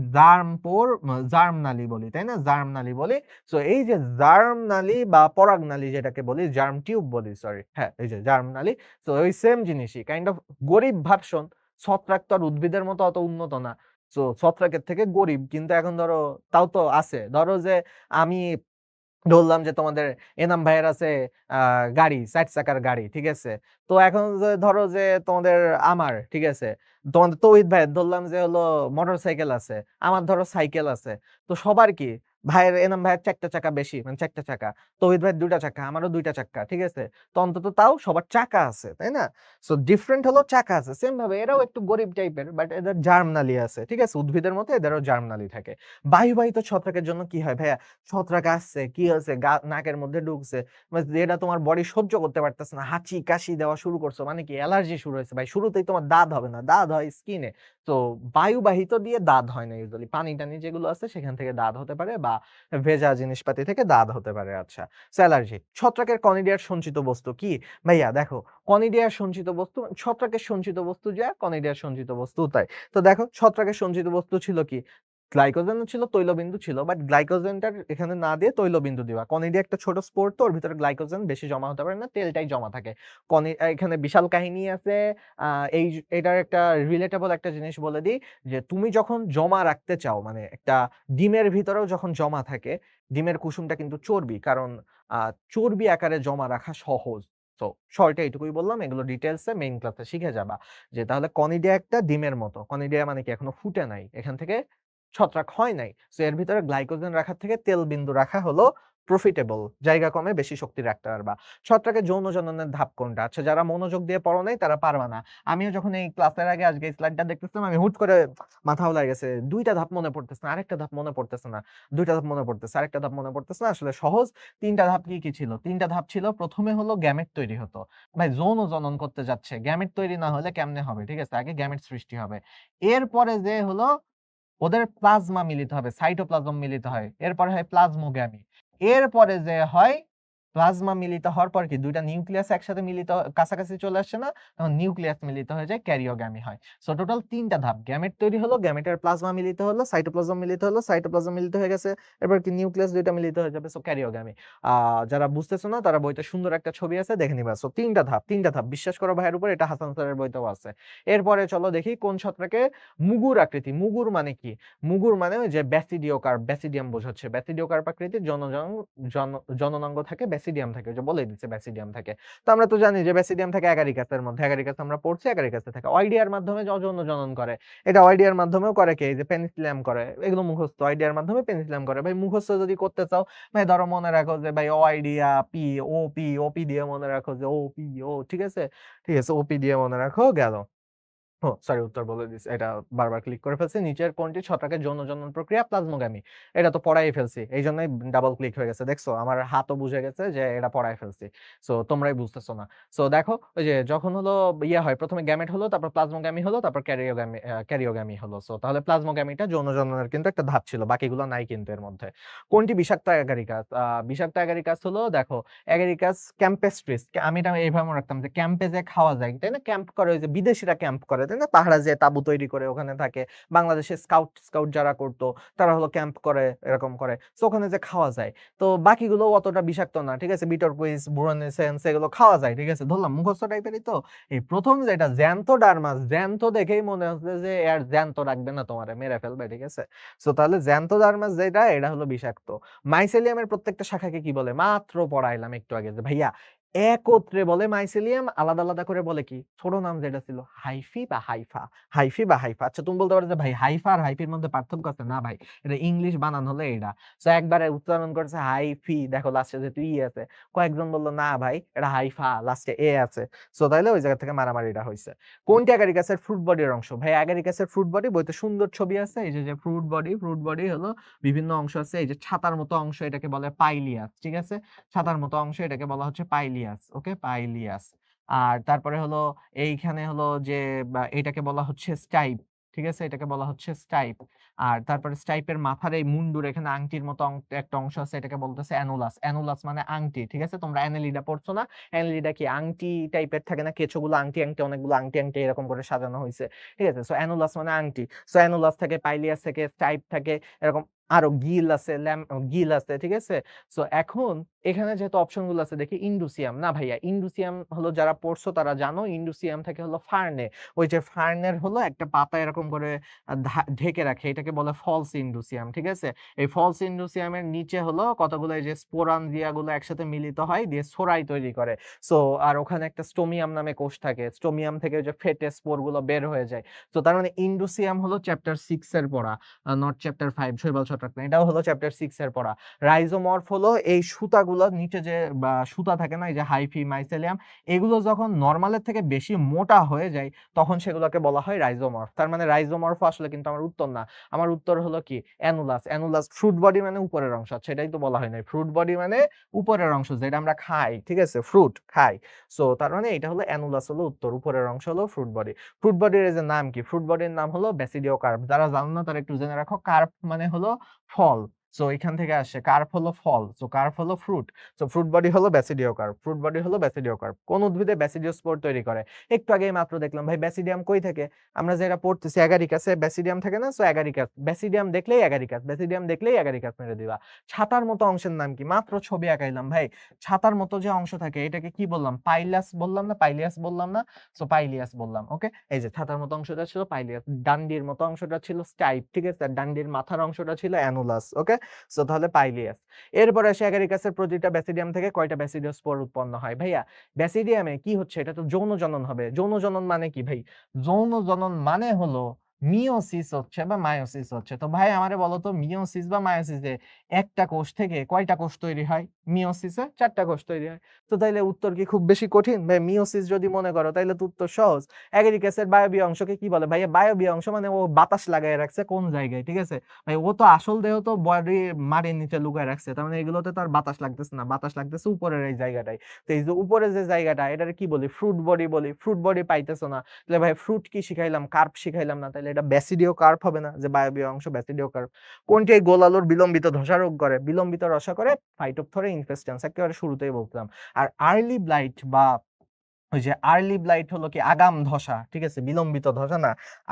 জার্ম নালী বলি, তাই না? জার্ম নালী বলি। সো এই যে জার্ম নালী বা পরাগ নালী যেটাকে বলি, জার্ম টিউব বলি, সরি, হ্যাঁ এই যে জার্ম নালী। সো ওই সেম জিনিসই, কাইন্ড অফ গরিব ভার্সন। ছত্রাক তো আর উদ্ভিদের মতো অত উন্নত না। সো ছত্রাকের থেকে গরিব, কিন্তু এখন ধরো তাও তো আছে। ধরো যে আমি ধরলাম যে তোমাদের এনাম ভাইয়ের আছে গাড়ি, 4 চাকার গাড়ি, ঠিক আছে? তো এখন যে ধরো যে তোমাদের, আমার, ঠিক আছে, তোমাদের তৌহিদ ভাইয়ের ধরলাম যে হলো মোটরসাইকেল আছে, আমার ধরো সাইকেল আছে। তো সবার কি, ভাইয়ের এনাম ভাইয়ের 4টা চাকা বেশি, মানে 4টা চাকা, তৌহিদ ভাইয়ের 2টা চাকা, আমারও 2টা চাকা, ঠিক আছে? তো অন্তত তাও সবার চাকা আছে, তাই না? সো ডিফারেন্ট হলো চাকা আছে। সেম ভাবে এরাও একটু গরিব টাইপের, বাট এদের জার্মনালি আছে, ঠিক আছে? উদ্ভিদের মতো এদেরও জার্মনালি থাকে। বায়ুবাহিত ছত্রাকের জন্য কি হয় ভাইয়া? ছত্রাক আসছে, কি হয়েছে, নাকের মধ্যে ঢুকছে, মানে যেটা তোমার বডি সহ্য করতে পারতেছে না, হাঁচি কাশি দেওয়া শুরু করছো, মানে কি অ্যালার্জি শুরু হয়েছে। ভাই শুরুতেই তোমার দাঁত হবে না, দাঁত হয় স্কিনে। তো বায়ুবাহিত দিয়ে দাঁত হয় না ইউজুয়ালি, পানি টানি যেগুলো আছে সেখান থেকে দাঁত হতে পারে, বা ভেজা জিনিসপাতি থেকে দাঁত হতে পারে। আচ্ছা, অ্যালার্জি। ছত্রাকের কনিডিয়ার সঞ্চিত বস্তু কি? ভাইয়া দেখো, কনিডিয়ার সঞ্চিত বস্তু, ছত্রাকের সঞ্চিত বস্তু যা, কনিডিয়ার সঞ্চিত বস্তু তাই। তো দেখো ছত্রাকের সঞ্চিত বস্তু ছিল কি? গ্লাইকোজেন ছিল, তৈলবিন্দু ছিল, বাট গ্লাইকোজেনটার এখানে না দিয়ে তৈলবিন্দু দিবা। কনিডিয়া একটা ছোট স্পোর, তো ওর ভিতরে গ্লাইকোজেন বেশি জমা হতে পারে না, তেলটাই জমা থাকে। এখানে বিশাল কাহিনী আছে। এটার একটা রিলেটেবল একটা জিনিস বলে দিই, যে তুমি যখন জমা রাখতে চাও, মানে একটা ডিমের ভিতরেও যখন জমা থাকে, ডিমের কুসুমটা কিন্তু চর্বি, কারণ চর্বি আকারে জমা রাখা সহজ। তো শর্টে এইটুকুই বললাম, এগুলো ডিটেলসে মেইন ক্লাসে শিখে যাবা। যে তাহলে কনিডিয়া একটা ডিমের মতো, কনিডিয়া মানে কি এখনো ফুটে নাই, এখান থেকে ছত্রাক হয় নাই। সো এর ভিতরে গ্লাইকোজেন রাখার থেকে তেল বিন্দু রাখা হলো প্রফিটেবল, জায়গা কমে বেশি শক্তি রাখতে পারবা। ছত্রাকের যৌন জননের ধাপ কোনটা? আচ্ছা, যারা মনোযোগ দিয়ে পড়ো নাই তারা পারবা না। আমিও যখন এই ক্লাসের আগে আজকে স্লাইডটা দেখতেছিলাম, আমি হুট করে মাথা উলাই গেছে, 2টা ধাপ মনে পড়তেছে না, আরেকটা ধাপ মনে পড়তেছে না, 2টা ধাপ মনে পড়তেছে, আরেকটা ধাপ মনে পড়তেছে না। আসলে সহজ। 3টা ধাপ কি কি ছিল? 3টা ধাপ ছিল, প্রথমে হলো গ্যামেট তৈরি হতো। ভাই যৌন জনন করতে যাচ্ছে, গ্যামেট তৈরি না হলে কেমনে হবে? ঠিক আছে, আগে গ্যামেট সৃষ্টি হবে। এরপরে যে হলো ওদের প্লাজমা মিলিত হবে, সাইটোপ্লাজম মিলিত হয়, এরপরে হয় প্লাজমোগ্যামি। এরপরে যে হয় প্লাজমা মিলিত হওয়ার পর কি দুইটা নিউক্লিয়াস একসাথে মিলিত কাছাকাছি চলে আসছে না, তখন নিউক্লিয়াস মিলিত হয়ে যায়, ক্যারিওগ্যামি হয়। সো টোটাল ৩টা ধাপ, গ্যামেট তৈরি হলো, গ্যামেটের প্লাজমা মিলিত হলো, সাইটোপ্লাজম মিলিত হলো, সাইটোপ্লাজম মিলিত হয়ে গেছে, এরপর কি নিউক্লিয়াস দুইটা মিলিত হয়ে যাবে, সো ক্যারিওগ্যামি। যারা বুঝতেছো না তারা বইতে সুন্দর একটা ছবি আছে দেখে নিবা। সো ৩টা ধাপ বিশ্বাস করো ভাইয়ের উপর, এটা হাসান স্যারের বইতেও আছে। এরপরে চলো দেখি কোন ছত্রাকে মুগুর আকৃতি। মুগুর মানে কি? মুগুর মানে ওই যে ব্যাসিডিওকার্প, ব্যাসিডিয়াম বোঝাচ্ছে, ব্যাসিডিওকার্প আকৃতির জননাঙ্গ থাকে, ব্যাসিডিয়াম থাকে, যে বলে দিচ্ছে ব্যাসিডিয়াম থাকে। তো আমরা তো জানি যে ব্যাসিডিয়াম থাকে অ্যাগারিকাসের মধ্যে, অ্যাগারিকাস আমরা পড়ছি, অ্যাগারিকাসে থাকে। অয়েডিয়ার মাধ্যমে যৌন জনন করে, এটা অয়েডিয়ার মাধ্যমেও করে, কে? এই যে পেনিসিলিয়াম করে, এগুলো মুখস্থ। অয়েডিয়ার মাধ্যমে পেনিসিলিয়াম করে। ভাই মুখস্থ যদি করতে চাও, ভাই ধরো মনে রাখো যে ভাই অয়েডিয়া পি, ওপি, ওপি দিয়ে মনে রাখো যে ওপি ও, ঠিক আছে, ঠিক আছে, ওপি দিয়ে মনে রাখো, গেল। ও সরি, উত্তর বলে দিছি, এটা বারবার ক্লিক করে ফেলছি। নিচের কোনটি ছত্রাকের যৌন জনন প্রক্রিয়া? প্লাজমোগামী। এটা তো পড়াই ফেলছি, এই জন্যই ডাবল ক্লিক হয়ে গেছে। দেখছো আমার হাতও বুঝে গেছে যে এটা পড়াই ফেলছি, সো তোমরাই বুঝতেছো না। সো দেখো ওই যে যখন হলো ইয়ে হয়, প্রথমে গ্যামেট হলো, তারপর প্লাজমোগামী হলো, তারপর ক্যারিওগামী হলো। সো তাহলে প্লাজমোগামীটা যৌন জননের কিন্তু একটা ধাপ ছিল, বাকিগুলো নাই কিন্তু এর মধ্যে। কোনটি বিষাক্ত অ্যাগারিকাস? বিষাক্ত অ্যাগারিকাস হলো, দেখো অ্যাগারিকাস ক্যাম্পেস্ট্রিস, আমি এটা এইভাবে মনে রাখতাম যে ক্যাম্পে যে খাওয়া যায়, তাই না? ক্যাম্প করে, ওই যে বিদেশিরা ক্যাম্প করে, তাই না? পাহাড়ে যে তাঁবু তৈরি করে ওখানে থাকে। বাংলাদেশের স্কাউট স্কাউট যারা করতো তারা হলো ক্যাম্প করে, এরকম করে। সো ওখানে যে খাওয়া যায়। তো বাকিগুলো অতটা বিষাক্ত না, ঠিক আছে? বিটরকুইস, বুরোনেসেন্স এগুলো খাওয়া যায়, ঠিক আছে? ধরলাম মুখস্থ টাইপেরই। তো এই প্রথম যেটা জ্যান্থোডার্মাস, জ্যান্থো দেখেই মনে হচ্ছে যে এর জ্যান্থো রাখবে না, তোমারে মেরে ফেলবে, ঠিক আছে? সো তাহলে জ্যান্থোডার্মাস যেটা, এটা হলো বিষাক্ত। মাইসেলিয়ামের প্রত্যেকটা শাখাকে কি বলে? মাত্র পড়াইলাম একটু আগে যে ভাইয়া একত্রে বলে মাইসেলিয়াম, আলাদা আলাদা করে বলে কি? ছোট নাম যেটা ছিল হাইফি বা হাইফা, হাইফি বা হাইফা। আচ্ছা তুমি বলতে পারো যে ভাই হাইফা আর হাইফির মধ্যে পার্থক্য আছে? না ভাই, এটা ইংলিশ বানান হলে এটা। সো একবারে উচ্চারণ করেছে হাইফি, দেখো লাস্টে যে তুই আছে। কয়েকজন বললো না ভাই এটা হাইফা, লাস্টে এ আছে। সো তাইলে ওই জায়গা থেকে মারামারিটা হইছে। কোনটি অ্যাগারিকাসের ফ্রুট বডির অংশ? ভাই অ্যাগারিকাসের ফ্রুট বডি বইতে সুন্দর ছবি আছে, এই যে ফ্রুট বডি, ফ্রুট বডি হলো বিভিন্ন অংশ আছে, এই যে ছাতার মতো অংশ এটাকে বলে পাইলিয়াস, ঠিক আছে? ছাতার মতো অংশ এটাকে বলা হচ্ছে পাইলিয়াস, ওকে, পাইলিয়াস। আর তারপরে হলো এইখানে হলো যে এটাকে বলা হচ্ছে স্টাইপ, ঠিক আছে? এটাকে বলা হচ্ছে স্টাইপ। আর তারপরে স্টাইপের মাথার এই মুন্ডুর এখানে আংটির মতো একটা অংশ আছে, এটাকে বলতেছে অ্যানুলাস। অ্যানুলাস মানে আংটি, ঠিক আছে? তোমরা অ্যানেলিডা পড়ছো না? অ্যানেলিডা কি আংটি টাইপের থাকে না? কেঁচোগুলো আংটি আংটি, অনেকগুলো আংটি আংটি এরকম করে সাজানো হয়েছে, ঠিক আছে? সো অ্যানুলাস মানে আংটি। সো অ্যানুলাস থেকে, পাইলিয়াস থেকে, স্টাইপ থাকে, এরকম আরো গিল আছে, গিল আছে, ঠিক আছে? সো এখন এখানে যেহেতু অপশন গুলো আছে দেখি, ইন্ডুসিয়াম না ভাইয়া, ইন্ডুসিয়াম হলো যারা পড়ছো তারা জানো, ইন্ডুসিয়াম থেকে হলো ফার্নে। ওই যে ফার্নের হলো একটা পাতা এরকম করে ঢেকে রাখে, এটাকে বলে ফলস ইন্ডুসিয়াম, ঠিক আছে? এই ফলস ইন্ডুসিয়ামের নিচে হলো কতগুলো এই যে স্পোরানজিয়া গুলো একসাথে মিলিত হয়, দিয়ে সোরাই তৈরি করে। সো আর ওখানে একটা স্টোমিয়াম নামে কোষ থাকে, স্টোমিয়াম থেকে ওই যে ফেটে স্পোর গুলো বের হয়ে যায়। তো তার মানে ইন্ডুসিয়াম হলো চ্যাপ্টার 6 এর পড়া, নট চ্যাপ্টার 5, শৈবাল ছত্রাক না, এটাও হলো চ্যাপ্টার 6 এর পড়া। রাইজোমর্ফ হলো এই সুতাগুলোর নিচে যে সুতা থাকে না, এই যে হাইফি, মাইসেলিয়াম, এগুলো যখন নরমালের থেকে বেশি মোটা হয়ে যায় তখন সেগুলোকে বলা হয় রাইজোমর্ফ। তার মানে রাইজোমর্ফ আসলে কিন্তু আমার উত্তর না। আমার উত্তর হলো কি? অ্যানুলাস। অ্যানুলাস ফ্রুট বডি মানে উপরের অংশ, আচ্ছা এটাই তো বলা হয় নাই। ফ্রুট বডি মানে উপরের অংশ, যেটা আমরা খাই, ঠিক আছে? ফ্রুট খাই। সো তার মানে এটা হলো অ্যানুলাস হলো উত্তর, উপরের অংশ হলো ফ্রুট বডি। ফ্রুট বডির এই যে নাম কি? ফ্রুট বডির নাম হলো ব্যাসিডিওকার্প। যারা জানো না তারা একটু জেনে রাখো, কার্প মানে হলো ফল। সো এখান থেকে আসে, কার্প হলো ফল, সো কার্প হলো ফ্রুট। সো ফ্রুট বডি হলো ব্যাসিডিওকার্প, ফ্রুট বডি হলো ব্যাসিডিওকার্প। কোন উদ্ভিদে ব্যাসিডিওস্পোর তৈরি করে? একটু আগেই মাত্র দেখলাম ভাই, ব্যাসিডিয়াম কই থাকে? আমরা যেটা পড়তেছি অ্যাগারিকাসে ব্যাসিডিয়াম থাকে না? সো অ্যাগারিকাস, ব্যাসিডিয়াম দেখলেই অ্যাগারিকাস, ব্যাসিডিয়াম দেখলেই অ্যাগারিকাস মেরে দিবা। ছাতার মতো অংশের নাম কি? মাত্র ছবি আঁকাইলাম ভাই। ছাতার মতো যে অংশ থাকে এটাকে কি বললাম? পাইলাস বললাম না? পাইলিয়াস বললাম না? সো পাইলিয়াস বললাম, ওকে। এই যে ছাতার মতো অংশটা ছিল পাইলিয়াস, ডান্ডির মতো অংশটা ছিল স্টাইপ, ঠিক আছে? আর ডান্ডির মাথার অংশটা ছিল অ্যানুলাস, ওকে। সো তাহলে পাইলিয়াস। এরপরে আসে অ্যাগারিকাসের প্রতিটা ব্যাসিডিয়াম থেকে কয়টা ব্যাসিডিওস্পোর উৎপন্ন হয়? ভাইয়া ব্যাসিডিয়ামে কি হচ্ছে? এটা তো যৌন জনন হবে। যৌন জনন মানে কি ভাই? যৌন জনন মানে হলো মিওসিস হচ্ছে বা মায়োসিস হচ্ছে। তো ভাই আমারে বলো তো, মিওসিস বা মায়োসিসে একটা কোষ থেকে কয়টা কোষ তৈরি হয়? মিওসিসে 4টা কোষ তৈরি হয়। তো তাইলে উত্তর কি খুব বেশি কঠিন? ভাই মিওসিস যদি মনে করো তাইলে তো উত্তর সহজ। অ্যাগারিকাসের বায়বীয় অংশকে কি বলে? ভাইয়া বায়বীয় অংশ মানে ও বাতাস লাগায় রাখছে কোন জায়গায়, ঠিক আছে? ভাই ও তো আসল দেহ তো বডি মাটির নিচে লুকায় রাখছে, তার মানে এগুলোতে তো আর বাতাস লাগতেছে না, বাতাস লাগতেছে উপরের এই জায়গাটায়। তো এই যে উপরে যে জায়গাটা, এটারে কি বলি? ফ্রুট বডি বলি। ফ্রুট বডি পাইতেছো না, তাহলে ভাই ফ্রুট কি শিখাইলাম? কার্প শিখাইলাম না, তাহলে এটা ব্যাসিডিও কার্প হবে না? যে বায়বীয় অংশ ব্যাসিডিও কার্প। কোনটি এই গোল আলুর বিলম্বিত ধসা রোগ করে? বিলম্বিত রসা করে ফাইটোপথোরা ইনফেস্টেন্স একেবারে শুরুতেই বলছিলাম। আর আর্লি ব্লাইট বা ওই যে আর্লি ব্লাইট হলো কি আগাম ধসা, ঠিক আছে? বিলম্বিত ধসা না।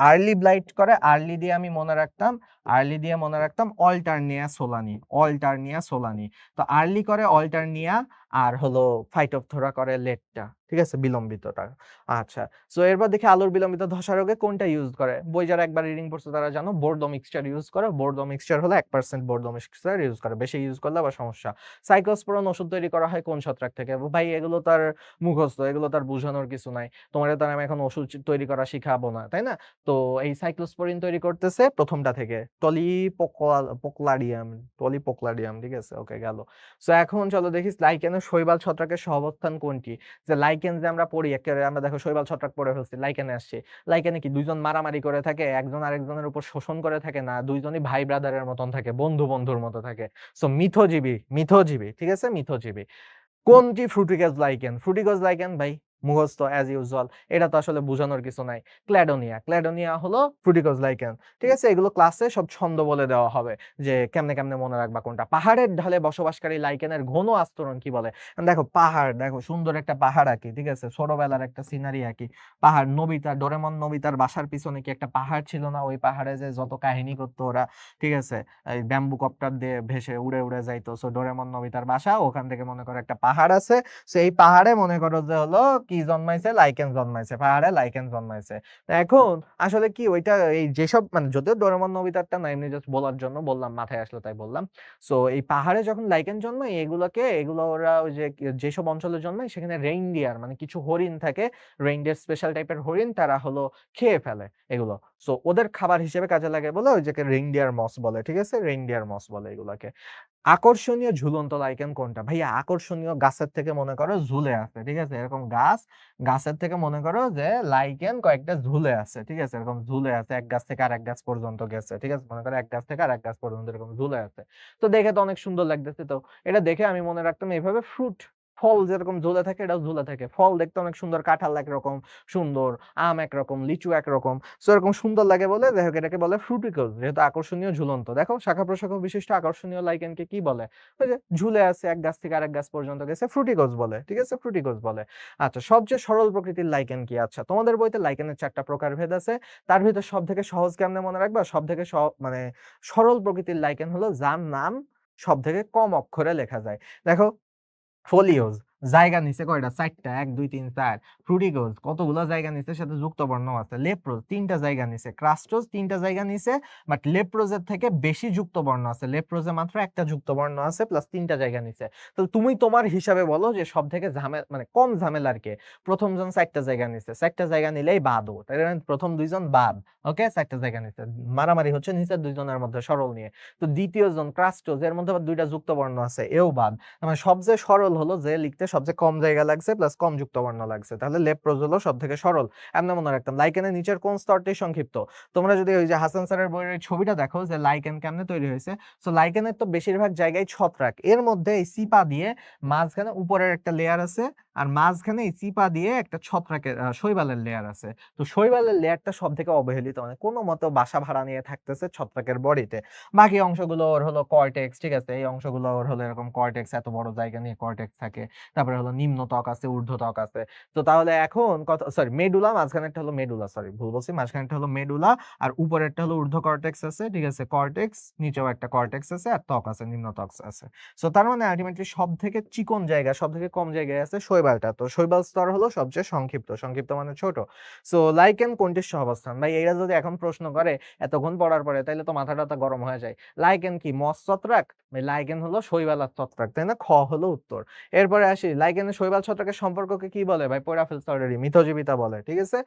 আর্লি ব্লাইট করে, আর্লি দিয়ে আমি মনে রাখতাম, আর্লি দিয়ে মনে রাখতাম অল্টারনিয়া সোলানি, অল্টারনিয়া সোলানি। তো আর্লি করে অল্টারনিয়া, আর হলো ফাইটোপথোরা করে লেটটা, ঠিক আছে? বিলম্বিতটা। আচ্ছা, সো এরপর দেখি আলুর বিলম্বিত ধসা রোগে কোনটা ইউজ করে। বই যারা একবার রিডিং পড়ছে তারা জানো বোরডো মিক্সচার ইউজ করে। বোরডো মিক্সচার হলো 1% বোরডো মিক্সচার ইউজ করে, বেশি ইউজ করলে আবার সমস্যা। সাইক্লোস্পোরন ওষুধ তৈরি করা হয় কোন ছত্রাক থেকে? ভাই এগুলো তার মুখস্থ, এগুলো তার বোঝানোর কিছু নাই। তোমার তো আমি এখন ওষুধ তৈরি করা শিখাবো না, তাই না? তো এই সাইক্লোস্পোরিন তৈরি করতেছে প্রথমটা থেকে টলিপোক্লাডিয়াম, টলিপোক্লাডিয়াম, ঠিক আছে? ওকে, গেল। সো এখন চলো দেখি লাইকেনের শৈবাল ছত্রাকের সহাবস্থান কোনটি। যে লাইকেন যে আমরা পড়ি একেবারে, আমরা দেখো শৈবাল ছত্রাক পড়ে ফেলছি, লাইকেনে আসছে। লাইকেনে কি দুইজন মারামারি করে থাকে, একজন আরেকজনের উপর শোষণ করে থাকে? না, দুইজনই ভাই ব্রাদারের মতন থাকে, বন্ধু বন্ধুর মতো থাকে। সো মিথজীবী, মিথজীবী, ঠিক আছে? মিথজীবী। কোনটি ফ্রুটিকাস লাইকেন? ফ্রুটিকাস লাইকেন ভাই মুখস্থ অ্যাজ ইউজুয়াল, এটা তো আসলে বোঝানোর কিছু নাই। ক্ল্যাডোনিয়া, ক্ল্যাডোনিয়া হলো ফ্রুটিকাস লাইকেন, ঠিক আছে? এগুলো ক্লাসে সব ছন্দ বলে দেওয়া হবে যে কেমনে কেমনে মনে রাখবা কোনটা। পাহাড়ের ঢালে বসবাসকারী লাইকেনের ঘন আস্তরণ কি বলে? দেখো পাহাড়, দেখো সুন্দর একটা পাহাড় আঁকি, ঠিক আছে? ছোটবেলার একটা সিনারি আঁকি, পাহাড়। নবিতা, ডোরেমন নবিতার বাসার পিছনে কি একটা পাহাড় ছিল না? ওই পাহাড়ে যে যত কাহিনী করতো ওরা, ঠিক আছে? এই ব্যাম্বু কপ্টার দিয়ে ভেসে উড়ে উড়ে যাইতো। সো ডোরেমন নবিতার বাসা, ওখান থেকে মনে করো একটা পাহাড় আছে। সো এই পাহাড়ে মনে করো যে হলো কি জন্মাইছে? লাইকেন জন্মাইছে, পাহাড়ে লাইকেন জন্মাইছে। এখন আসলে কি ওইটা, এই যেসব মানে যদিও ডোরেমন নবিতারটা না, এমনি জাস্ট বলার জন্য বললাম, মাথায় আসলো তাই বললাম। সো এই পাহাড়ে যখন লাইকেন জন্মায় এগুলো ওরা ওই যে যেসব অঞ্চলে জন্মায় সেখানে রেইনডিয়ার মানে কিছু হরিণ থাকে, রেইনডিয়ার স্পেশাল টাইপের হরিণ, তারা হলো খেয়ে ফেলে এগুলো। সো ওদের খাবার হিসেবে কাজে লাগে বলে ওই যে রেইনডিয়ার মস বলে, ঠিক আছে? রেইনডিয়ার মস বলে এগুলাকে। আকর্ষণীয় ঝুলন্ত লাইকেন কোনটা? ভাইয়া আকর্ষণীয় গাছের থেকে মনে করো ঝুলে আছে, ঠিক আছে? এরকম গাছ, গাছের থেকে মনে করো যে লাইকেন কয়েকটা ঝুলে আছে, ঠিক আছে? এরকম ঝুলে আছে, এক গাছ থেকে আরেক গাছ পর্যন্ত গেছে, ঠিক আছে? মনে করো এক গাছ থেকে আরেক গাছ পর্যন্ত এরকম ঝুলে আছে। তো দেখে তো অনেক সুন্দর লাগতেছে। তো এটা দেখে আমি মনে রাখতাম এইভাবে, ফ্রুট, ফল যেরকম ঝুলে থাকে এটাও ঝুলে থাকে। ফল দেখতে অনেক সুন্দর, কাঁঠাল একরকম সুন্দর, আম একরকম, লিচু একরকম। সো এরকম সুন্দর লাগে বলে দেখো এটাকে বলে ফ্রুটিকল, যেহেতু আকর্ষণীয় ঝুলন্ত। দেখো শাখা প্রশাখা বিশিষ্ট আকর্ষণীয় লাইকেনকে কি বলে? ওই যে ঝুলে আছে, এক গাছ থেকে আরেক গাছ পর্যন্ত গেছে, ফ্রুটিকোজ বলে, ঠিক আছে? ফ্রুটিকোজ বলে। আচ্ছা, সবচেয়ে সরল প্রকৃতির লাইকেন কি? আচ্ছা, তোমাদের বইতে লাইকেনের 4টা প্রকারভেদ আছে, তার ভিতর সব থেকে সহজ কেমনে মনে রাখবা? সব থেকে মানে সরল প্রকৃতির লাইকেন হলো যার নাম সব থেকে কম অক্ষরে লেখা যায়। দেখো, ফোলিওজ জায়গা নিচে কয়টা? 4টা, 1 2 3 4। ফ্রুটিকোজ কতগুলো জায়গা নিচে, সাথে যুক্ত বর্ণ আছে। লেপ্রোজ 3টা জায়গা নিচে। ক্রাস্টোজ 3টা জায়গা নিচে, বাট লেপ্রোজের থেকে বেশি যুক্ত বর্ণ আছে। লেপ্রোজে মাত্র একটা যুক্ত বর্ণ আছে, প্লাস 3টা জায়গা নিচে। তো তুমি তোমার হিসাবে বলো যে সব থেকে মানে কম ঝামেলার কে? প্রথম জন 4টা জায়গা নিচে, 4টা জায়গা নিলেই বাদও, তাই না? প্রথম দুইজন বাদ, ওকে? 4টা জায়গা নিচে, মারামারি হচ্ছে নিচের দুইজনের মধ্যে সরল নিয়ে। তো দ্বিতীয় জন ক্রাস্টোজ, এর মধ্যে আবার 2টা যুক্ত বর্ণ আছে, এও বাদ। মানে সবচেয়ে সরল হলো যে লিখতে সবচেয়ে কম জায়গা লাগছে প্লাস কম যুক্ত বর্ণ লাগছে, তাহলে লেপ্রোজ হলো সব থেকে সরল। এমন মনে রাখতাম। লাইকেনের নিচের কোন স্তরটি সংক্ষিপ্ত? তোমরা যদি ওই যে হাসান স্যারের বইয়ের ছবিটা দেখো যে লাইকেন কেমনে তৈরি হয়েছে, সো লাইকেনের তো বেশিরভাগ জায়গায় ছত্রাক, এর মধ্যে এই চিপা দিয়ে মাঝখানে উপরের একটা লেয়ার আছে, আর মাঝখানে এই চিপা দিয়ে একটা ছত্রাকের শৈবালের লেয়ার আছে। তো শৈবালের লেয়ারটা সব থেকে অবহেলিত, মানে কোনো মতো বাসা ভাড়া নিয়ে থাকতেছে ছত্রাকের বডিতে। বাকি অংশগুলো ওর হলো কর্টেক্স, ঠিক আছে? এই অংশগুলো ওর হলো এরকম কর্টেক্স, এত বড় জায়গা নিয়ে কর্টেক্স থাকে। তারপরে হলো নিম্ন ত্বক আছে, ঊর্ধ্ব ত্বক আছে। তো তাহলে এখন কথা, সরি মেডুলা, মাঝখানেরটা হলো মেডুলা, সরি ভুল বলছি, মাঝখানেরটা হলো মেডুলা, আর উপরেরটা হলো ঊর্ধ্ব কর্টেক্স আছে, ঠিক আছে? কর্টেক্স, নিচেও একটা কর্টেক্স আছে, আর ত্বক আছে, নিম্ন ত্বক আছে। সো তার মানে আলটিমেটলি সব থেকে চিকন জায়গা, সব থেকে কম জায়গায় আছে শৈবালটা। তো শৈবাল স্তর হলো সবচেয়ে সংক্ষিপ্ত, সংক্ষিপ্ত মানে ছোট। সো লাইকেন কোনটির সহাবস্থান? ভাই এরা যদি এখন প্রশ্ন করে এতক্ষণ পড়ার পরে, তাইলে তো মাথাটা গরম হয়ে যায়। লাইকেন কি মস ছত্রাক? লাইকেন হলো শৈবাল ছত্রাক, তাই না? খ হলো উত্তর। এরপরে আসি, লাইকেনের শৈবাল ছত্রাকের সম্পর্ককে কি বলে? ভাই পড়া ফেলছে অলরেডি, মিথজীবিতা বলে, ঠিক আছে?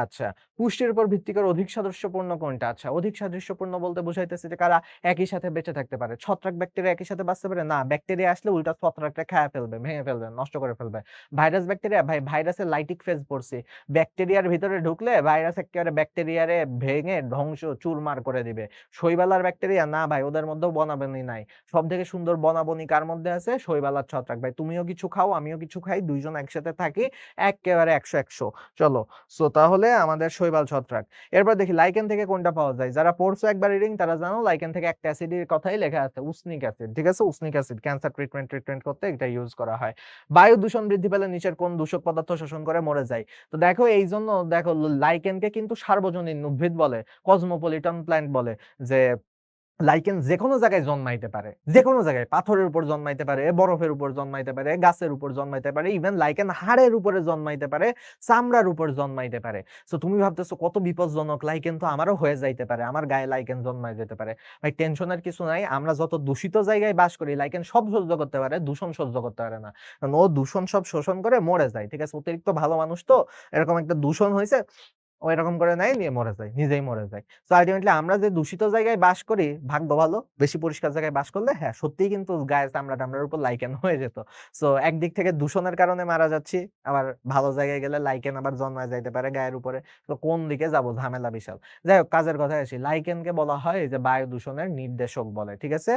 আচ্ছা, পুষ্টির উপর ভিত্তি করে অধিক সাদৃশ্যপূর্ণ কোনটা? আচ্ছা, অধিক সাদৃশ্যপূর্ণ বলতে বুঝাইতেছে যে কারা একই সাথে বেঁচে থাকতে পারে। ছত্রাক ব্যাকটেরিয়া একই সাথে বাঁচতে পারে না, ব্যাকটেরিয়া আসলে উল্টা ছত্রাকটা খেয়ে ফেলবে, ভেঙে ফেলবে, নষ্ট করে ফেলবে। ভাইরাস ব্যাকটেরিয়া ভাই ভাইরাসের লাইটিক ফেজ পড়ছি। ব্যাকটেরিয়ার ভিতরে ঢুকলে ভাইরাস এক্কেবারে ব্যাকটেরিয়ারে ভেঙে ধ্বংস চুরমার করে দিবে। শৈবালার ব্যাকটেরিয়া না ভাই ওদের মধ্যেও বনাবনি নাই। সবথেকে সুন্দর বনাবনি কার মধ্যে আছে? শৈবালার ছত্রাক ভাই। তুমিও কিছু খাও, আমিও কিছু খাই। ২ জন একসাথে থাকি। এক্কেবারে ১০০-১০০ চলো। সো তাহলে আমাদের শৈবাল ছত্রাক। এরপর দেখি লাইকেন থেকে কোনটা পাওয়া যায়? যারা পড়ছো একবার রিডিং তারা জানো লাইকেন থেকে একটা অ্যাসিডের কথাই লেখা আছে উসনিক অ্যাসিড। ঠিক আছে? উসনিক অ্যাসিড ক্যান্সার ট্রিটমেন্ট করতে এটা ইউজ করা হয়। বায়ু দূষণ বৃদ্ধি পেলে নিচের কোন দূষক পদার্থ শোষণ করে মরে যায়? তো দেখো এইজন্য দেখো লাইকেনকে কিন্তু সার্বজনীন উদ্ভিদ বলে, কসমোপলিটন প্ল্যান্ট বলে যে লাইকেন যেকোনো জায়গায় জন্মাইতে পারে। যেকোনো জায়গায় পাথরের উপর জন্মাইতে পারে, বরফের উপর জন্মাইতে পারে, গাছের উপর জন্মাইতে পারে, ইভেন লাইকেন হাড়ের উপরে জন্মাইতে পারে, চামড়ার উপর জন্মাইতে পারে। সো তুমি ভাবতেছো কত বিপজ্জনক, লাইকেন তো আমারও হয়ে যাইতে পারে, আমার গায়ে লাইকেন জন্মায় যেতে পারে। ভাই টেনশনের কিছু নাই, আমরা যত দূষিত জায়গায় বাস করি লাইকেন সব সহ্য করতে পারে, দূষণ সহ্য করতে পারে না। কারণ ও দূষণ সব শোষণ করে মরে যায়। ঠিক আছে? অতিরিক্ত ভালো মানুষ তো এরকম একটা দূষণ হইছে ও এরকম করে নেয় নিয়ে মরে যায়। নিজেই মরে যায়। সো আল্টিমেটলি আমরা যে দূষিত জায়গায় বাস করি, ভাগ্য ভালো। বেশি পরিষ্কার জায়গায় বাস করলে হ্যাঁ, সত্যিই কিন্তু গায়ে চামড়া-টামড়ার উপর লাইকেন হয়ে যেত। সো একদিক থেকে দূষণের কারণে মারা যাচ্ছি, আবার ভালো জায়গায় গেলে লাইকেন আবার জন্মায় যাইতে পারে গায়ের উপরে। তো কোন দিকে যাব ঝামেলা বিশাল। যাই হোক কাজের কথায় আসি। লাইকেনকে বলা হয় এই যে বায়ু দূষণের নির্দেশক বলে। ঠিক আছে?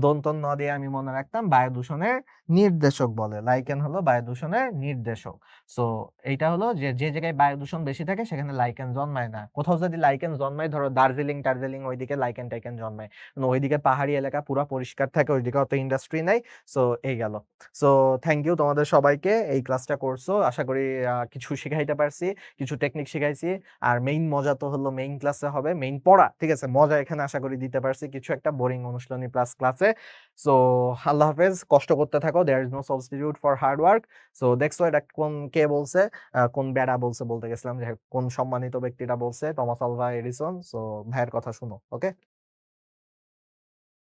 দন্তন ন দিয়ে আমি মনে রাখতাম বায়ু দূষণের নির্দেশক বলে। লাইকেন হলো বায়ু দূষণের নির্দেশক। সো এইটা হলো যে জায়গায় বায়ু দূষণ বেশি থাকে সেখানে লাইকেন জন্মায় না। কোথাও যদি লাইকেন জন্মায় ধরো দার্জিলিং-টার্জিলিং ওইদিকে লাইকেন-টাইকেন জন্মায়। ওইদিকে পাহাড়ি এলাকা পুরা পরিষ্কার থাকে, ওইদিকে অত ইন্ডাস্ট্রি নাই। সো এই গেল। সো থ্যাংক ইউ তোমাদের সবাইকে এই ক্লাসটা করছো। আশা করি কিছু শিখাইতে পারছি, কিছু টেকনিক শিখাইছি। আর মেইন মজা তো হলো মেইন ক্লাসে হবে, মেইন পড়া। ঠিক আছে? মজা এখানে আশা করি দিতে পারছি কিছু একটা বোরিং অনুশীলনী প্লাস ক্লাসে। সো আল্লাহ হাফেজ। কষ্ট করতে থাকো। There is no substitute for hard work. So দেখছো এটা কে বলছে? কোন বেডা বলছে বলতে গেছিলাম যে কোন সম্মানিত ব্যক্তিটা বলছে? Thomas Alva Edison. সো ভাইয়ের কথা শুনো। ওকে?